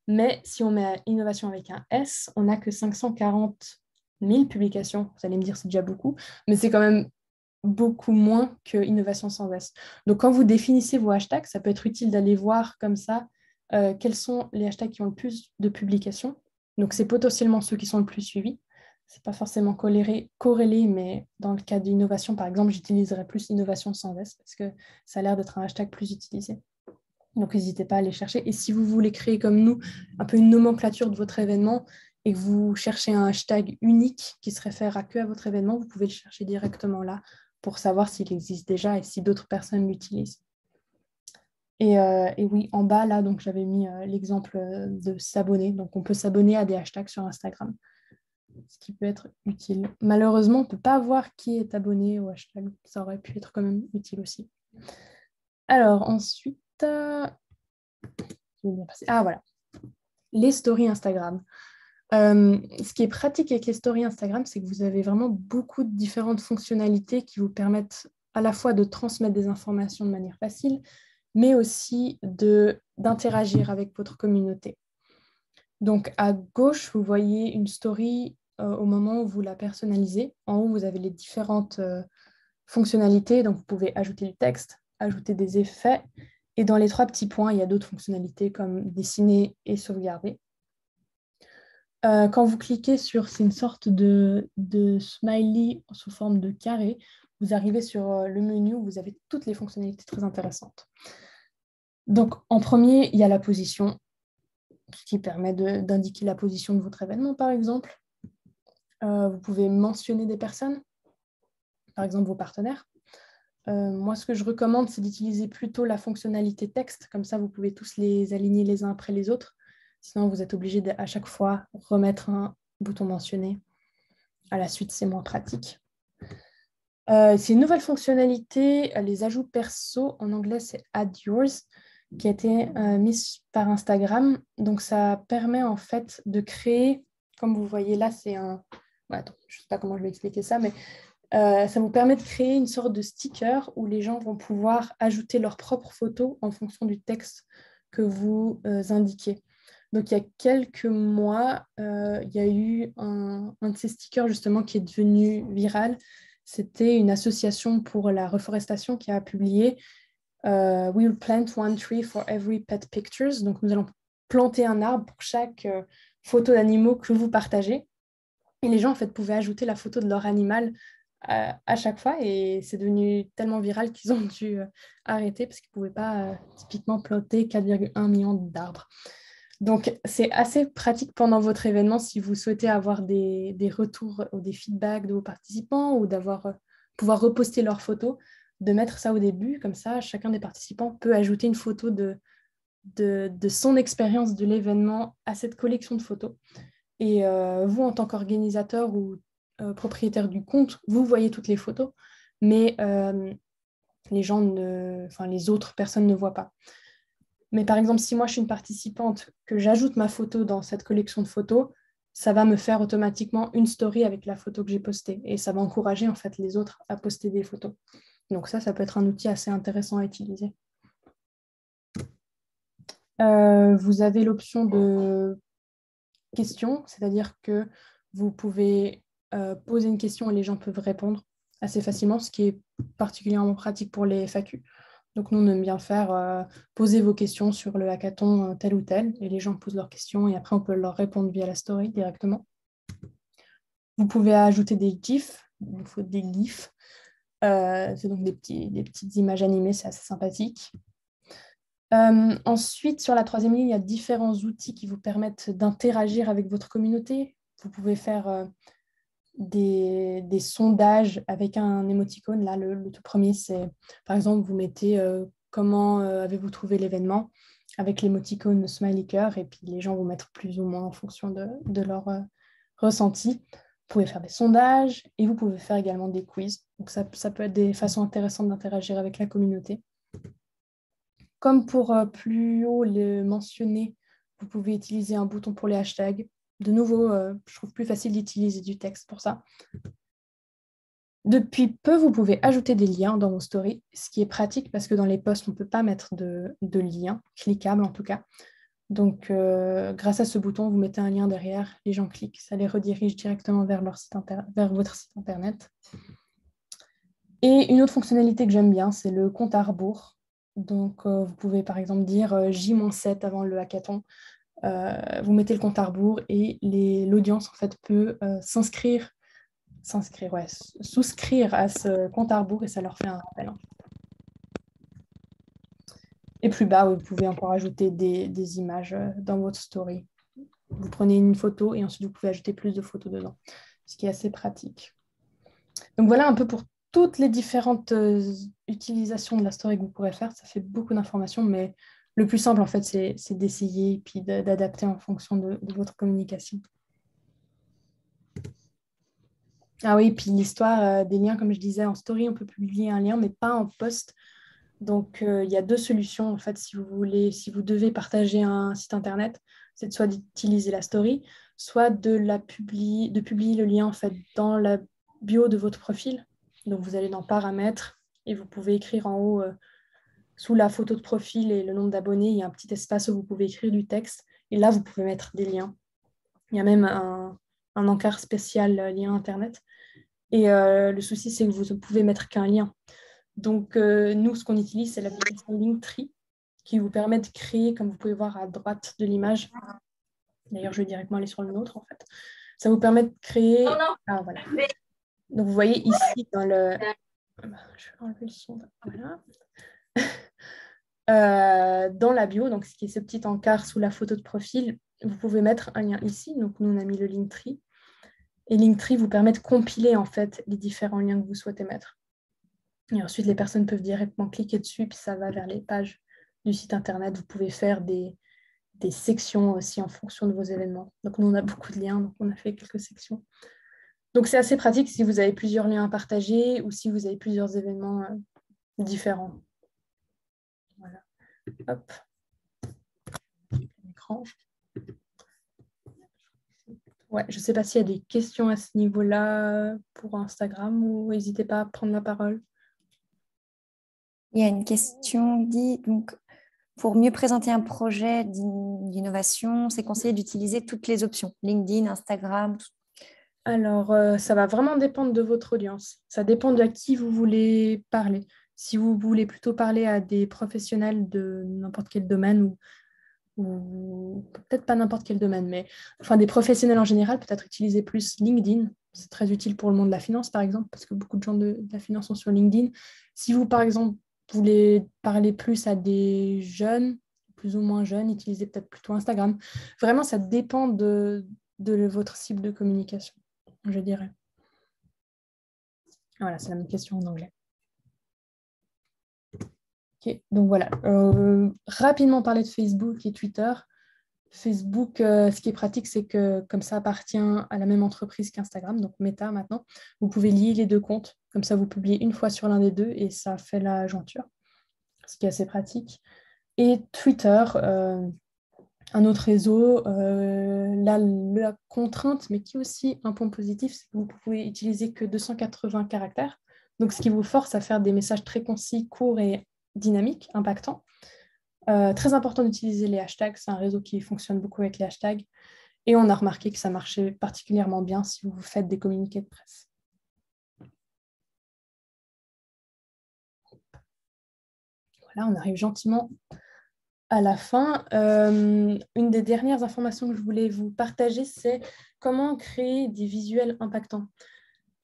Mais si on met innovation avec un S, on n'a que 540 000 publications. Vous allez me dire, c'est déjà beaucoup, mais c'est quand même beaucoup moins que innovation sans S. Donc, quand vous définissez vos hashtags, ça peut être utile d'aller voir comme ça quels sont les hashtags qui ont le plus de publications. Donc, c'est potentiellement ceux qui sont le plus suivis. Ce n'est pas forcément corrélé, mais dans le cas d'innovation, par exemple, j'utiliserai plus innovation sans S parce que ça a l'air d'être un hashtag plus utilisé. Donc, n'hésitez pas à aller chercher. Et si vous voulez créer comme nous un peu une nomenclature de votre événement et que vous cherchez un hashtag unique qui se réfère que à votre événement, vous pouvez le chercher directement là pour savoir s'il existe déjà et si d'autres personnes l'utilisent. Et oui, en bas, là, donc j'avais mis l'exemple de s'abonner. Donc, on peut s'abonner à des hashtags sur Instagram, ce qui peut être utile. Malheureusement, on ne peut pas voir qui est abonné au hashtag. Ça aurait pu être quand même utile aussi. Alors, ensuite, voilà, les stories Instagram. Ce qui est pratique avec les stories Instagram, c'est que vous avez vraiment beaucoup de différentes fonctionnalités qui vous permettent à la fois de transmettre des informations de manière facile, mais aussi d'interagir avec votre communauté. Donc, à gauche, vous voyez une story au moment où vous la personnalisez. En haut, vous avez les différentes fonctionnalités. Donc, vous pouvez ajouter du texte, ajouter des effets. Et dans les 3 petits points, il y a d'autres fonctionnalités comme dessiner et sauvegarder. Quand vous cliquez sur, c'est une sorte de smiley sous forme de carré, vous arrivez sur le menu où vous avez toutes les fonctionnalités très intéressantes. Donc, en premier, il y a la position, ce qui permet d'indiquer la position de votre événement, par exemple. Vous pouvez mentionner des personnes, par exemple vos partenaires. Moi, ce que je recommande, c'est d'utiliser plutôt la fonctionnalité texte. Comme ça, vous pouvez tous les aligner les uns après les autres. Sinon, vous êtes obligé à chaque fois remettre un bouton mentionné. À la suite, c'est moins pratique. C'est une nouvelle fonctionnalité, les ajouts perso, en anglais c'est Add Yours, qui a été mise par Instagram. Donc ça permet en fait de créer, comme vous voyez là, c'est un... Ouais, attends, je ne sais pas comment je vais expliquer ça, mais ça vous permet de créer une sorte de sticker où les gens vont pouvoir ajouter leurs propres photos en fonction du texte que vous indiquez. Donc, il y a quelques mois, il y a eu un de ces stickers justement qui est devenu viral. C'était une association pour la reforestation qui a publié We will plant one tree for every pet pictures. Donc, nous allons planter un arbre pour chaque photo d'animaux que vous partagez. Et les gens, en fait, pouvaient ajouter la photo de leur animal à chaque fois. Et c'est devenu tellement viral qu'ils ont dû arrêter parce qu'ils ne pouvaient pas typiquement planter 4,1 millions d'arbres. Donc, c'est assez pratique pendant votre événement si vous souhaitez avoir des retours ou des feedbacks de vos participants ou d'avoir pouvoir reposter leurs photos, de mettre ça au début. Comme ça, chacun des participants peut ajouter une photo de son expérience de l'événement à cette collection de photos. Et vous, en tant qu'organisateur ou propriétaire du compte, vous voyez toutes les photos, mais les autres personnes ne voient pas. Mais par exemple, si moi je suis une participante, que j'ajoute ma photo dans cette collection de photos, ça va me faire automatiquement une story avec la photo que j'ai postée. Et ça va encourager en fait les autres à poster des photos. Donc ça peut être un outil assez intéressant à utiliser. Vous avez l'option de questions, c'est-à-dire que vous pouvez poser une question et les gens peuvent répondre assez facilement, ce qui est particulièrement pratique pour les FAQ. Donc, nous, on aime bien faire poser vos questions sur le hackathon tel ou tel, et les gens posent leurs questions, et après, on peut leur répondre via la story directement. Vous pouvez ajouter des GIFs, il faut des GIFs. C'est donc des petites images animées, c'est assez sympathique. Ensuite, sur la troisième ligne, il y a différents outils qui vous permettent d'interagir avec votre communauté. Vous pouvez faire des sondages avec un émoticône. Là, le tout premier, c'est, par exemple, vous mettez comment avez-vous trouvé l'événement avec l'émoticône smiley cœur, et puis les gens vont mettre plus ou moins en fonction de leur ressenti. Vous pouvez faire des sondages et vous pouvez faire également des quiz. Donc, ça peut être des façons intéressantes d'interagir avec la communauté. Comme pour plus haut le mentionner, vous pouvez utiliser un bouton pour les hashtags. De nouveau, je trouve plus facile d'utiliser du texte pour ça. Depuis peu, vous pouvez ajouter des liens dans vos stories, ce qui est pratique parce que dans les posts, on ne peut pas mettre de liens, cliquables en tout cas. Donc, grâce à ce bouton, vous mettez un lien derrière, les gens cliquent, ça les redirige directement vers votre site internet. Et une autre fonctionnalité que j'aime bien, c'est le compte à rebours. Donc, vous pouvez par exemple dire J-7 avant le hackathon. Vous mettez le compte à rebours et l'audience en fait peut souscrire à ce compte à rebours et ça leur fait un rappel. Et plus bas, vous pouvez encore ajouter des images dans votre story. Vous prenez une photo et ensuite vous pouvez ajouter plus de photos dedans, ce qui est assez pratique. Donc voilà un peu pour toutes les différentes utilisations de la story que vous pourrez faire. Ça fait beaucoup d'informations, mais le plus simple en fait, c'est d'essayer et puis d'adapter en fonction de votre communication. Ah oui, puis l'histoire des liens, comme je disais, en story, on peut publier un lien, mais pas en post. Donc, il y a deux solutions, en fait, si vous devez partager un site internet, c'est soit d'utiliser la story, soit de publier le lien, en fait, dans la bio de votre profil. Donc, vous allez dans Paramètres et vous pouvez écrire en haut, sous la photo de profil et le nombre d'abonnés, il y a un petit espace où vous pouvez écrire du texte. Et là, vous pouvez mettre des liens. Il y a même un encart spécial lien internet. Et le souci, c'est que vous ne pouvez mettre qu'un lien. Donc, nous, ce qu'on utilise, c'est l'application Linktree qui vous permet de créer, comme vous pouvez voir à droite de l'image. D'ailleurs, je vais directement aller sur le nôtre, en fait. Ça vous permet de créer... Ah, voilà. Donc, vous voyez ici, dans le... Je vais enlever le son. Voilà. Dans la bio, donc ce qui est ce petit encart sous la photo de profil, vous pouvez mettre un lien ici. Donc, nous, on a mis le Linktree. Et Linktree vous permet de compiler, en fait, les différents liens que vous souhaitez mettre. Et ensuite, les personnes peuvent directement cliquer dessus, puis ça va vers les pages du site internet. Vous pouvez faire des sections aussi en fonction de vos événements. Donc, nous, on a beaucoup de liens, donc on a fait quelques sections. Donc, c'est assez pratique si vous avez plusieurs liens à partager ou si vous avez plusieurs événements différents. Voilà. Hop. Écran. Ouais, je ne sais pas s'il y a des questions à ce niveau-là pour Instagram ou n'hésitez pas à prendre la parole. Il y a une question dit, donc, pour mieux présenter un projet d'innovation, c'est conseillé d'utiliser toutes les options, LinkedIn, Instagram. Alors, ça va vraiment dépendre de votre audience. Ça dépend de à qui vous voulez parler. Si vous voulez plutôt parler à des professionnels de n'importe quel domaine ou peut-être pas n'importe quel domaine, mais enfin des professionnels en général, peut-être utiliser plus LinkedIn. C'est très utile pour le monde de la finance, par exemple, parce que beaucoup de gens de la finance sont sur LinkedIn. Si vous, par exemple, voulez parler plus à des jeunes, plus ou moins jeunes, utilisez peut-être plutôt Instagram. Vraiment, ça dépend de votre cible de communication, je dirais. Voilà, c'est la même question en anglais. Ok, donc voilà. Rapidement parler de Facebook et Twitter. Facebook, ce qui est pratique, c'est que comme ça appartient à la même entreprise qu'Instagram, donc Meta maintenant, vous pouvez lier les deux comptes. Comme ça, vous publiez une fois sur l'un des deux et ça fait la jointure, ce qui est assez pratique. Et Twitter, un autre réseau, la contrainte, mais qui est aussi un point positif, c'est que vous pouvez utiliser que 280 caractères. Donc, ce qui vous force à faire des messages très concis, courts et dynamiques, impactants. Très important d'utiliser les hashtags. C'est un réseau qui fonctionne beaucoup avec les hashtags. Et on a remarqué que ça marchait particulièrement bien si vous faites des communiqués de presse. Voilà, on arrive gentiment à la fin. Une des dernières informations que je voulais vous partager, c'est comment créer des visuels impactants.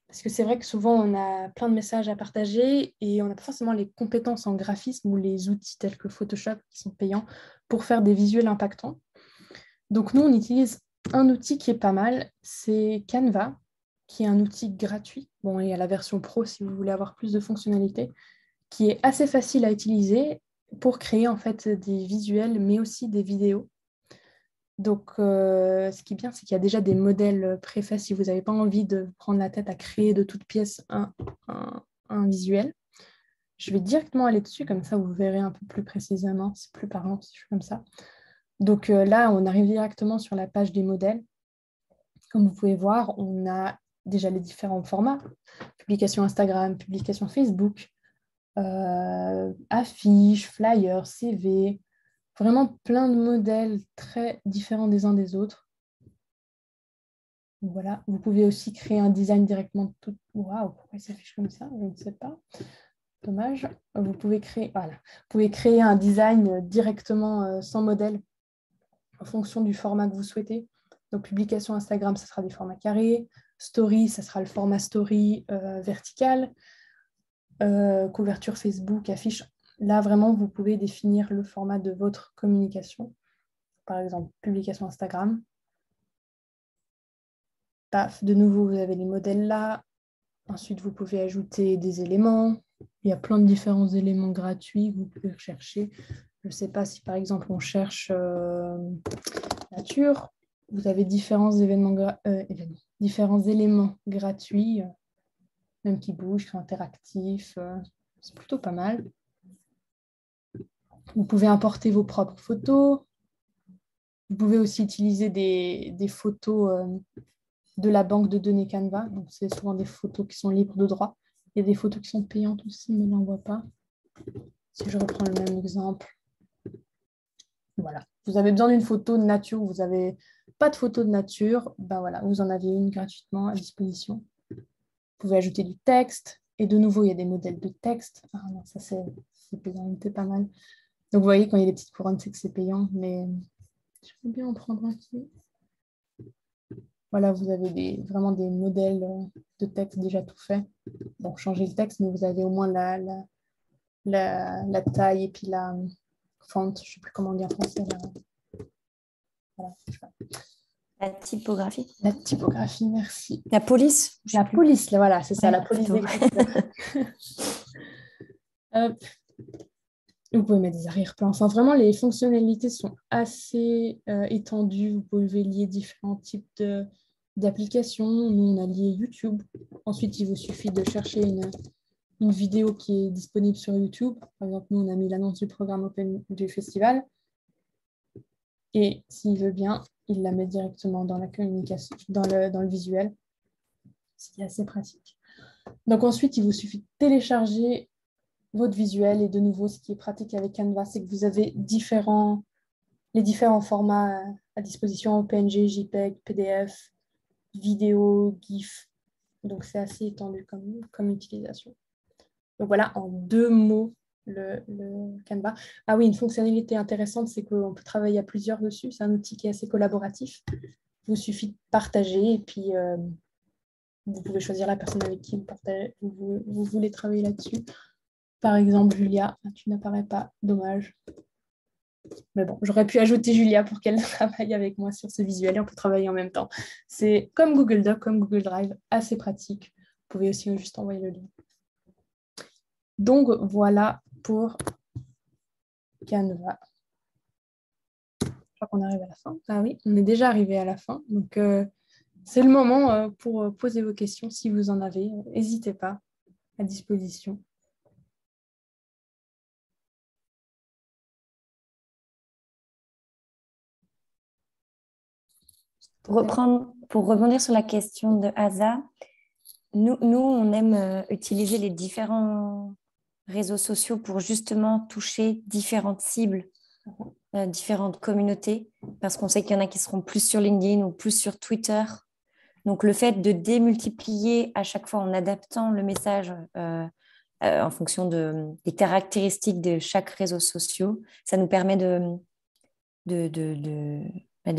Parce que c'est vrai que souvent, on a plein de messages à partager et on n'a pas forcément les compétences en graphisme ou les outils tels que Photoshop qui sont payants pour faire des visuels impactants. Donc nous, on utilise un outil qui est pas mal, c'est Canva, qui est un outil gratuit. Bon, il y a la version pro si vous voulez avoir plus de fonctionnalités, qui est assez facile à utiliser pour créer en fait des visuels, mais aussi des vidéos. Donc, ce qui est bien, c'est qu'il y a déjà des modèles préfaits si vous n'avez pas envie de prendre la tête à créer de toutes pièces un visuel. Je vais directement aller dessus, comme ça vous verrez un peu plus précisément. C'est plus parlant si je fais comme ça. Donc là, on arrive directement sur la page des modèles. Comme vous pouvez voir, on a déjà les différents formats. Publication Instagram, publication Facebook, affiches, flyers, CV. Vraiment plein de modèles très différents des uns des autres. Donc voilà, vous pouvez aussi créer un design directement tout. Waouh, pourquoi il s'affiche comme ça? Je ne sais pas. Dommage. Vous pouvez créer un design directement sans modèle en fonction du format que vous souhaitez. Donc, publication Instagram, ça sera des formats carrés. Story, ça sera le format story vertical. Couverture Facebook, affiche. Là, vraiment, vous pouvez définir le format de votre communication. Par exemple, publication Instagram. Paf, de nouveau, vous avez les modèles là. Ensuite, vous pouvez ajouter des éléments. Il y a plein de différents éléments gratuits que vous pouvez rechercher. Je ne sais pas si, par exemple, on cherche nature. Vous avez différents différents éléments gratuits, même qui bougent, qui sont interactifs. C'est plutôt pas mal. Vous pouvez importer vos propres photos. Vous pouvez aussi utiliser des photos de la banque de données Canva. Donc, c'est souvent des photos qui sont libres de droit. Il y a des photos qui sont payantes aussi, mais là, on ne voit pas. Si je reprends le même exemple. Voilà. Vous avez besoin d'une photo de nature, vous n'avez pas de photo de nature, ben voilà, vous en avez une gratuitement à disposition. Vous pouvez ajouter du texte. Et de nouveau, il y a des modèles de texte. Ah non, ça c'est payant, c'est pas mal. Donc, vous voyez, quand il y a des petites couronnes, c'est que c'est payant. Mais je vais bien en prendre un qui. Voilà, vous avez vraiment des modèles de texte déjà tout fait. Bon, changez le texte, mais vous avez au moins la taille et puis la font, je ne sais plus comment on dit en français. Voilà, je sais pas. La typographie. La typographie, merci. La police. La police, là, voilà, c'est ça, Ouais, la police plutôt. d'écriture. Vous pouvez mettre des arrière-plans. Enfin, vraiment, les fonctionnalités sont assez étendues. Vous pouvez lier différents types d'applications. Nous, on a lié YouTube. Ensuite, il vous suffit de chercher une vidéo qui est disponible sur YouTube. Par exemple, nous, on a mis l'annonce du programme Open du festival. Et s'il veut bien, il la met directement dans la communication, dans le visuel, ce qui est assez pratique. Donc ensuite, il vous suffit de télécharger votre visuel. Et de nouveau, ce qui est pratique avec Canva, c'est que vous avez les différents formats à disposition, PNG, JPEG, PDF, vidéo, GIF. Donc c'est assez étendu comme utilisation. Donc voilà, en 2 mots, le Canva. Ah oui, une fonctionnalité intéressante, c'est qu'on peut travailler à plusieurs dessus. C'est un outil qui est assez collaboratif. Il vous suffit de partager et puis vous pouvez choisir la personne avec qui vous voulez travailler là-dessus. Par exemple, Julia, tu n'apparais pas, dommage. Mais bon, j'aurais pu ajouter Julia pour qu'elle travaille avec moi sur ce visuel et on peut travailler en même temps. C'est comme Google Doc, comme Google Drive, assez pratique. Vous pouvez aussi juste envoyer le lien. Donc, voilà pour Canva. Je crois qu'on arrive à la fin. Ah oui, on est déjà arrivé à la fin. Donc, c'est le moment pour poser vos questions si vous en avez. N'hésitez pas, à disposition. Pour rebondir sur la question de Asa, nous on aime utiliser les différents réseaux sociaux pour justement toucher différentes cibles, différentes communautés, parce qu'on sait qu'il y en a qui seront plus sur LinkedIn ou plus sur Twitter. Donc, le fait de démultiplier à chaque fois en adaptant le message en fonction des caractéristiques de chaque réseau social, ça nous permet de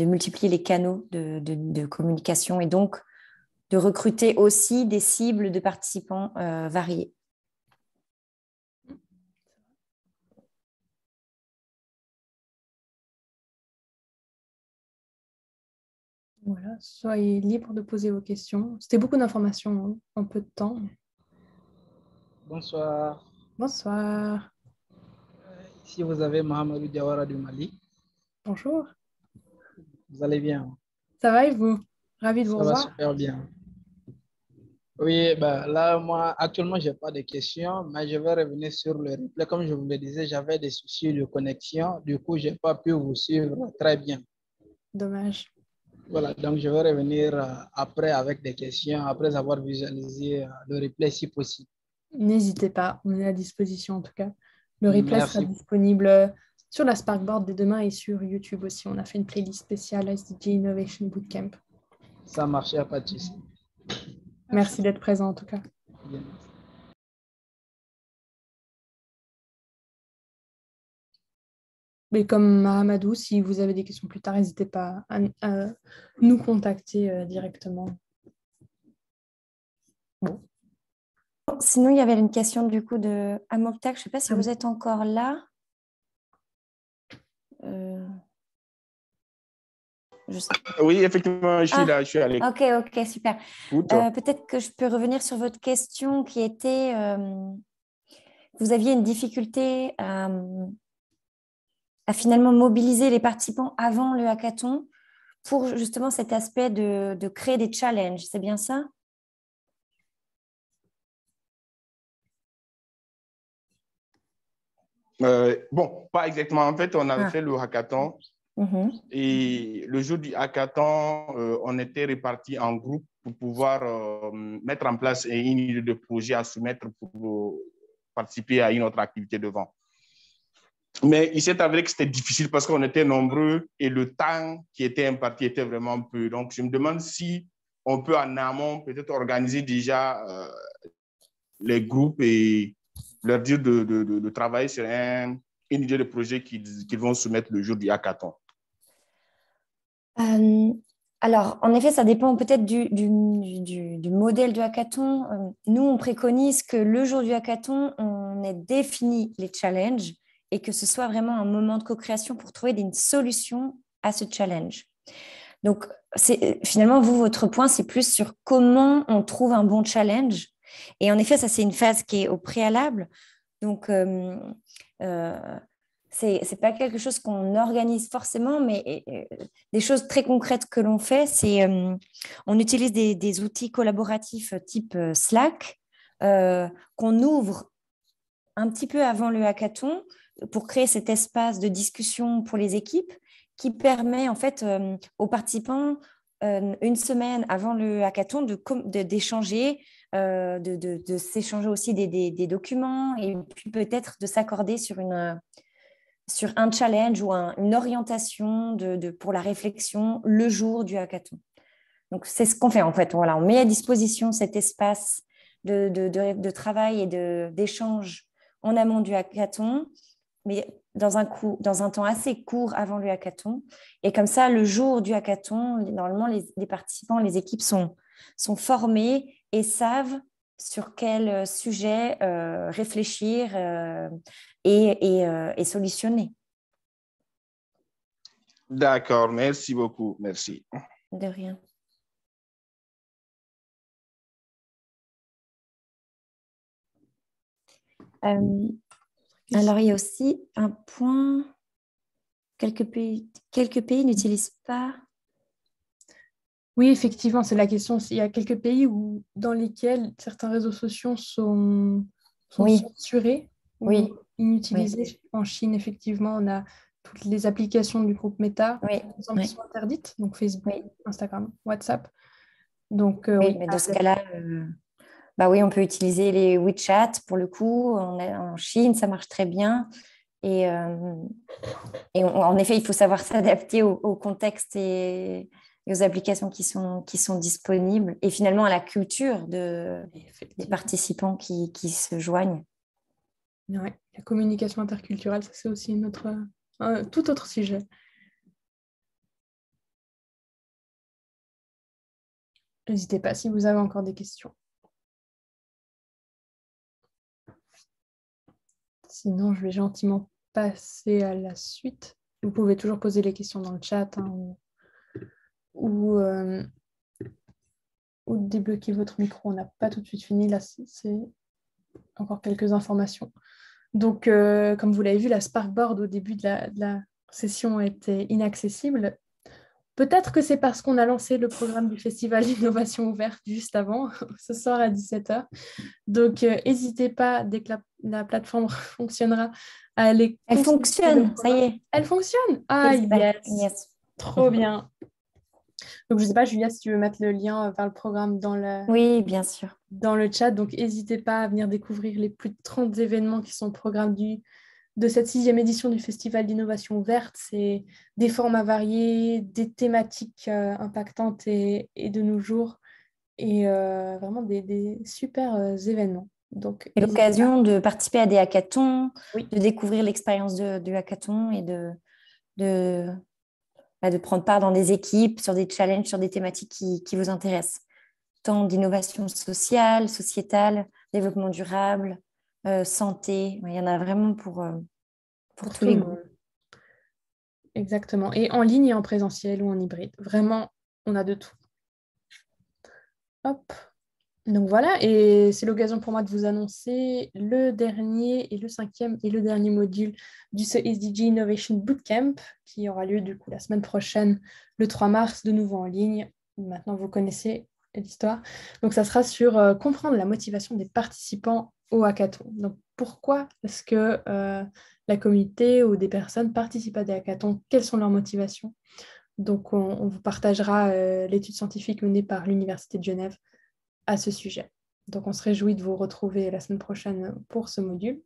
multiplier les canaux de communication et donc de recruter aussi des cibles de participants variés. Voilà, soyez libre de poser vos questions. C'était beaucoup d'informations en peu de temps. Bonsoir. Bonsoir. Ici, vous avez Mohamedou Diawara du Mali. Bonjour. Vous allez bien? Ça va et vous? Ravi de vous revoir. Ça va super bien. Oui, ben là, moi, actuellement, je n'ai pas de questions, mais je vais revenir sur le replay. Comme je vous le disais, j'avais des soucis de connexion. Du coup, je n'ai pas pu vous suivre très bien. Dommage. Voilà, donc je vais revenir après avec des questions, après avoir visualisé le replay si possible. N'hésitez pas, on est à disposition en tout cas. Le replay sera disponible sur la Sparkboard dès demain et sur YouTube aussi. On a fait une playlist spéciale SDG Innovation Bootcamp. Ça marchait, pas de souci. Merci d'être présent en tout cas. Bien. Mais comme Mahamadou, si vous avez des questions plus tard, n'hésitez pas à nous contacter directement. Bon. Sinon, il y avait une question du coup de Amoktak. Je ne sais pas si vous êtes encore là. Oui, effectivement, je suis là, je suis à l'écoute. Ok, super. Peut-être que je peux revenir sur votre question qui était, vous aviez une difficulté à finalement mobiliser les participants avant le hackathon pour justement cet aspect de créer des challenges. C'est bien ça? Bon, pas exactement. En fait, on avait fait le hackathon et le jour du hackathon, on était répartis en groupe pour pouvoir mettre en place une idée de projet à soumettre pour participer à une autre activité devant. Mais il s'est avéré que c'était difficile parce qu'on était nombreux et le temps qui était imparti était vraiment peu. Donc, je me demande si on peut en amont peut-être organiser déjà les groupes et leur dire de travailler sur une idée de projet qu'ils vont soumettre le jour du hackathon. Alors, en effet, ça dépend peut-être du modèle de hackathon. Nous, on préconise que le jour du hackathon, on ait défini les challenges et que ce soit vraiment un moment de co-création pour trouver une solution à ce challenge. Donc, finalement, votre point, c'est plus sur comment on trouve un bon challenge. Et en effet, ça, c'est une phase qui est au préalable. Donc, c'est pas quelque chose qu'on organise forcément, mais des choses très concrètes que l'on fait, c'est on utilise des outils collaboratifs type Slack qu'on ouvre un petit peu avant le hackathon pour créer cet espace de discussion pour les équipes qui permet en fait aux participants une semaine avant le hackathon d'échanger, de s'échanger aussi des documents et puis peut-être de s'accorder sur un challenge ou une orientation pour la réflexion le jour du hackathon. Donc, c'est ce qu'on fait en fait. Voilà, on met à disposition cet espace de travail et d'échange en amont du hackathon, mais dans un temps assez court avant le hackathon. Et comme ça, le jour du hackathon, normalement, les participants, les équipes sont formés et savent sur quel sujet réfléchir et solutionner. D'accord, merci beaucoup. Merci. De rien. Alors, il y a aussi un point, quelques pays n'utilisent pas. Oui, effectivement, c'est la question. Il y a quelques pays dans lesquels certains réseaux sociaux sont censurés ou inutilisés. Oui. En Chine, effectivement, on a toutes les applications du groupe Meta qui sont interdites, donc Facebook, Instagram, WhatsApp. Donc, mais dans ce cas-là, on peut utiliser les WeChat pour le coup. En Chine, ça marche très bien. Et en effet, il faut savoir s'adapter au contexte et aux applications qui sont disponibles et finalement à la culture des participants qui se joignent. Oui, la communication interculturelle, ça c'est aussi un tout autre sujet. N'hésitez pas si vous avez encore des questions. Sinon, je vais gentiment passer à la suite. Vous pouvez toujours poser les questions dans le chat ou débloquer votre micro. On n'a pas tout de suite fini. Là, c'est encore quelques informations. Donc, comme vous l'avez vu, la Sparkboard au début de la session était inaccessible. Peut-être que c'est parce qu'on a lancé le programme du Festival d'Innovation Ouverte juste avant, ce soir à 17h. Donc, n'hésitez pas, dès que la plateforme fonctionnera, à aller... Elle fonctionne, ça y est. Elle fonctionne? Ah, yes. Trop bien. Donc, je ne sais pas, Julia, si tu veux mettre le lien vers le programme oui, bien sûr. Dans le chat. Donc, n'hésitez pas à venir découvrir les plus de 30 événements qui sont au programme de cette 6e édition du Festival d'Innovation Ouverte. C'est des formats variés, des thématiques impactantes et de nos jours, et vraiment des super événements. Donc, et l'occasion de participer à des hackathons, de découvrir l'expérience du hackathon et de prendre part dans des équipes, sur des challenges, sur des thématiques qui vous intéressent. Tant d'innovation sociale, sociétale, développement durable, santé. Il y en a vraiment pour tous les goûts. Exactement. Et en ligne et en présentiel ou en hybride. Vraiment, on a de tout. Hop. Donc voilà, et c'est l'occasion pour moi de vous annoncer le dernier et le 5e et le dernier module du SDG Innovation Bootcamp qui aura lieu du coup la semaine prochaine, le 3 mars, de nouveau en ligne. Maintenant, vous connaissez l'histoire. Donc, ça sera sur comprendre la motivation des participants au hackathon. Donc, pourquoi est-ce que la communauté ou des personnes participent à des hackathons? Quelles sont leurs motivations? Donc, on vous partagera l'étude scientifique menée par l'Université de Genève à ce sujet. Donc, on se réjouit de vous retrouver la semaine prochaine pour ce module.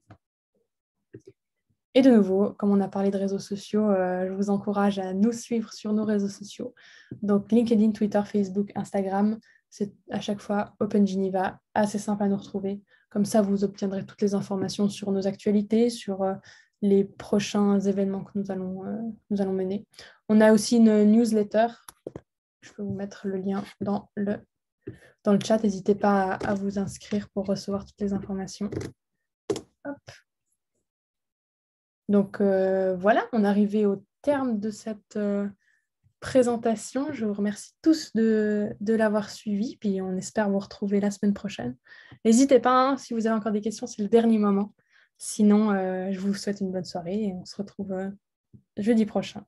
Et de nouveau, comme on a parlé de réseaux sociaux, je vous encourage à nous suivre sur nos réseaux sociaux. Donc, LinkedIn, Twitter, Facebook, Instagram, c'est à chaque fois Open Geneva, assez simple à nous retrouver. Comme ça, vous obtiendrez toutes les informations sur nos actualités, sur les prochains événements que nous allons mener. On a aussi une newsletter. Je peux vous mettre le lien dans le chat. N'hésitez pas à vous inscrire pour recevoir toutes les informations. Hop. Donc voilà, on est arrivé au terme de cette présentation. Je vous remercie tous de l'avoir suivi, puis on espère vous retrouver la semaine prochaine. N'hésitez pas, hein, si vous avez encore des questions, c'est le dernier moment. Sinon, je vous souhaite une bonne soirée et on se retrouve jeudi prochain.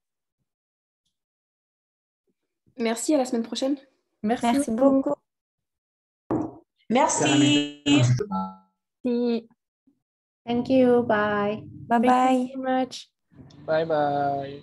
Merci, à la semaine prochaine. Merci beaucoup. Merci. Merci. Thank you. Bye. Bye bye. Thank you so much. Bye bye.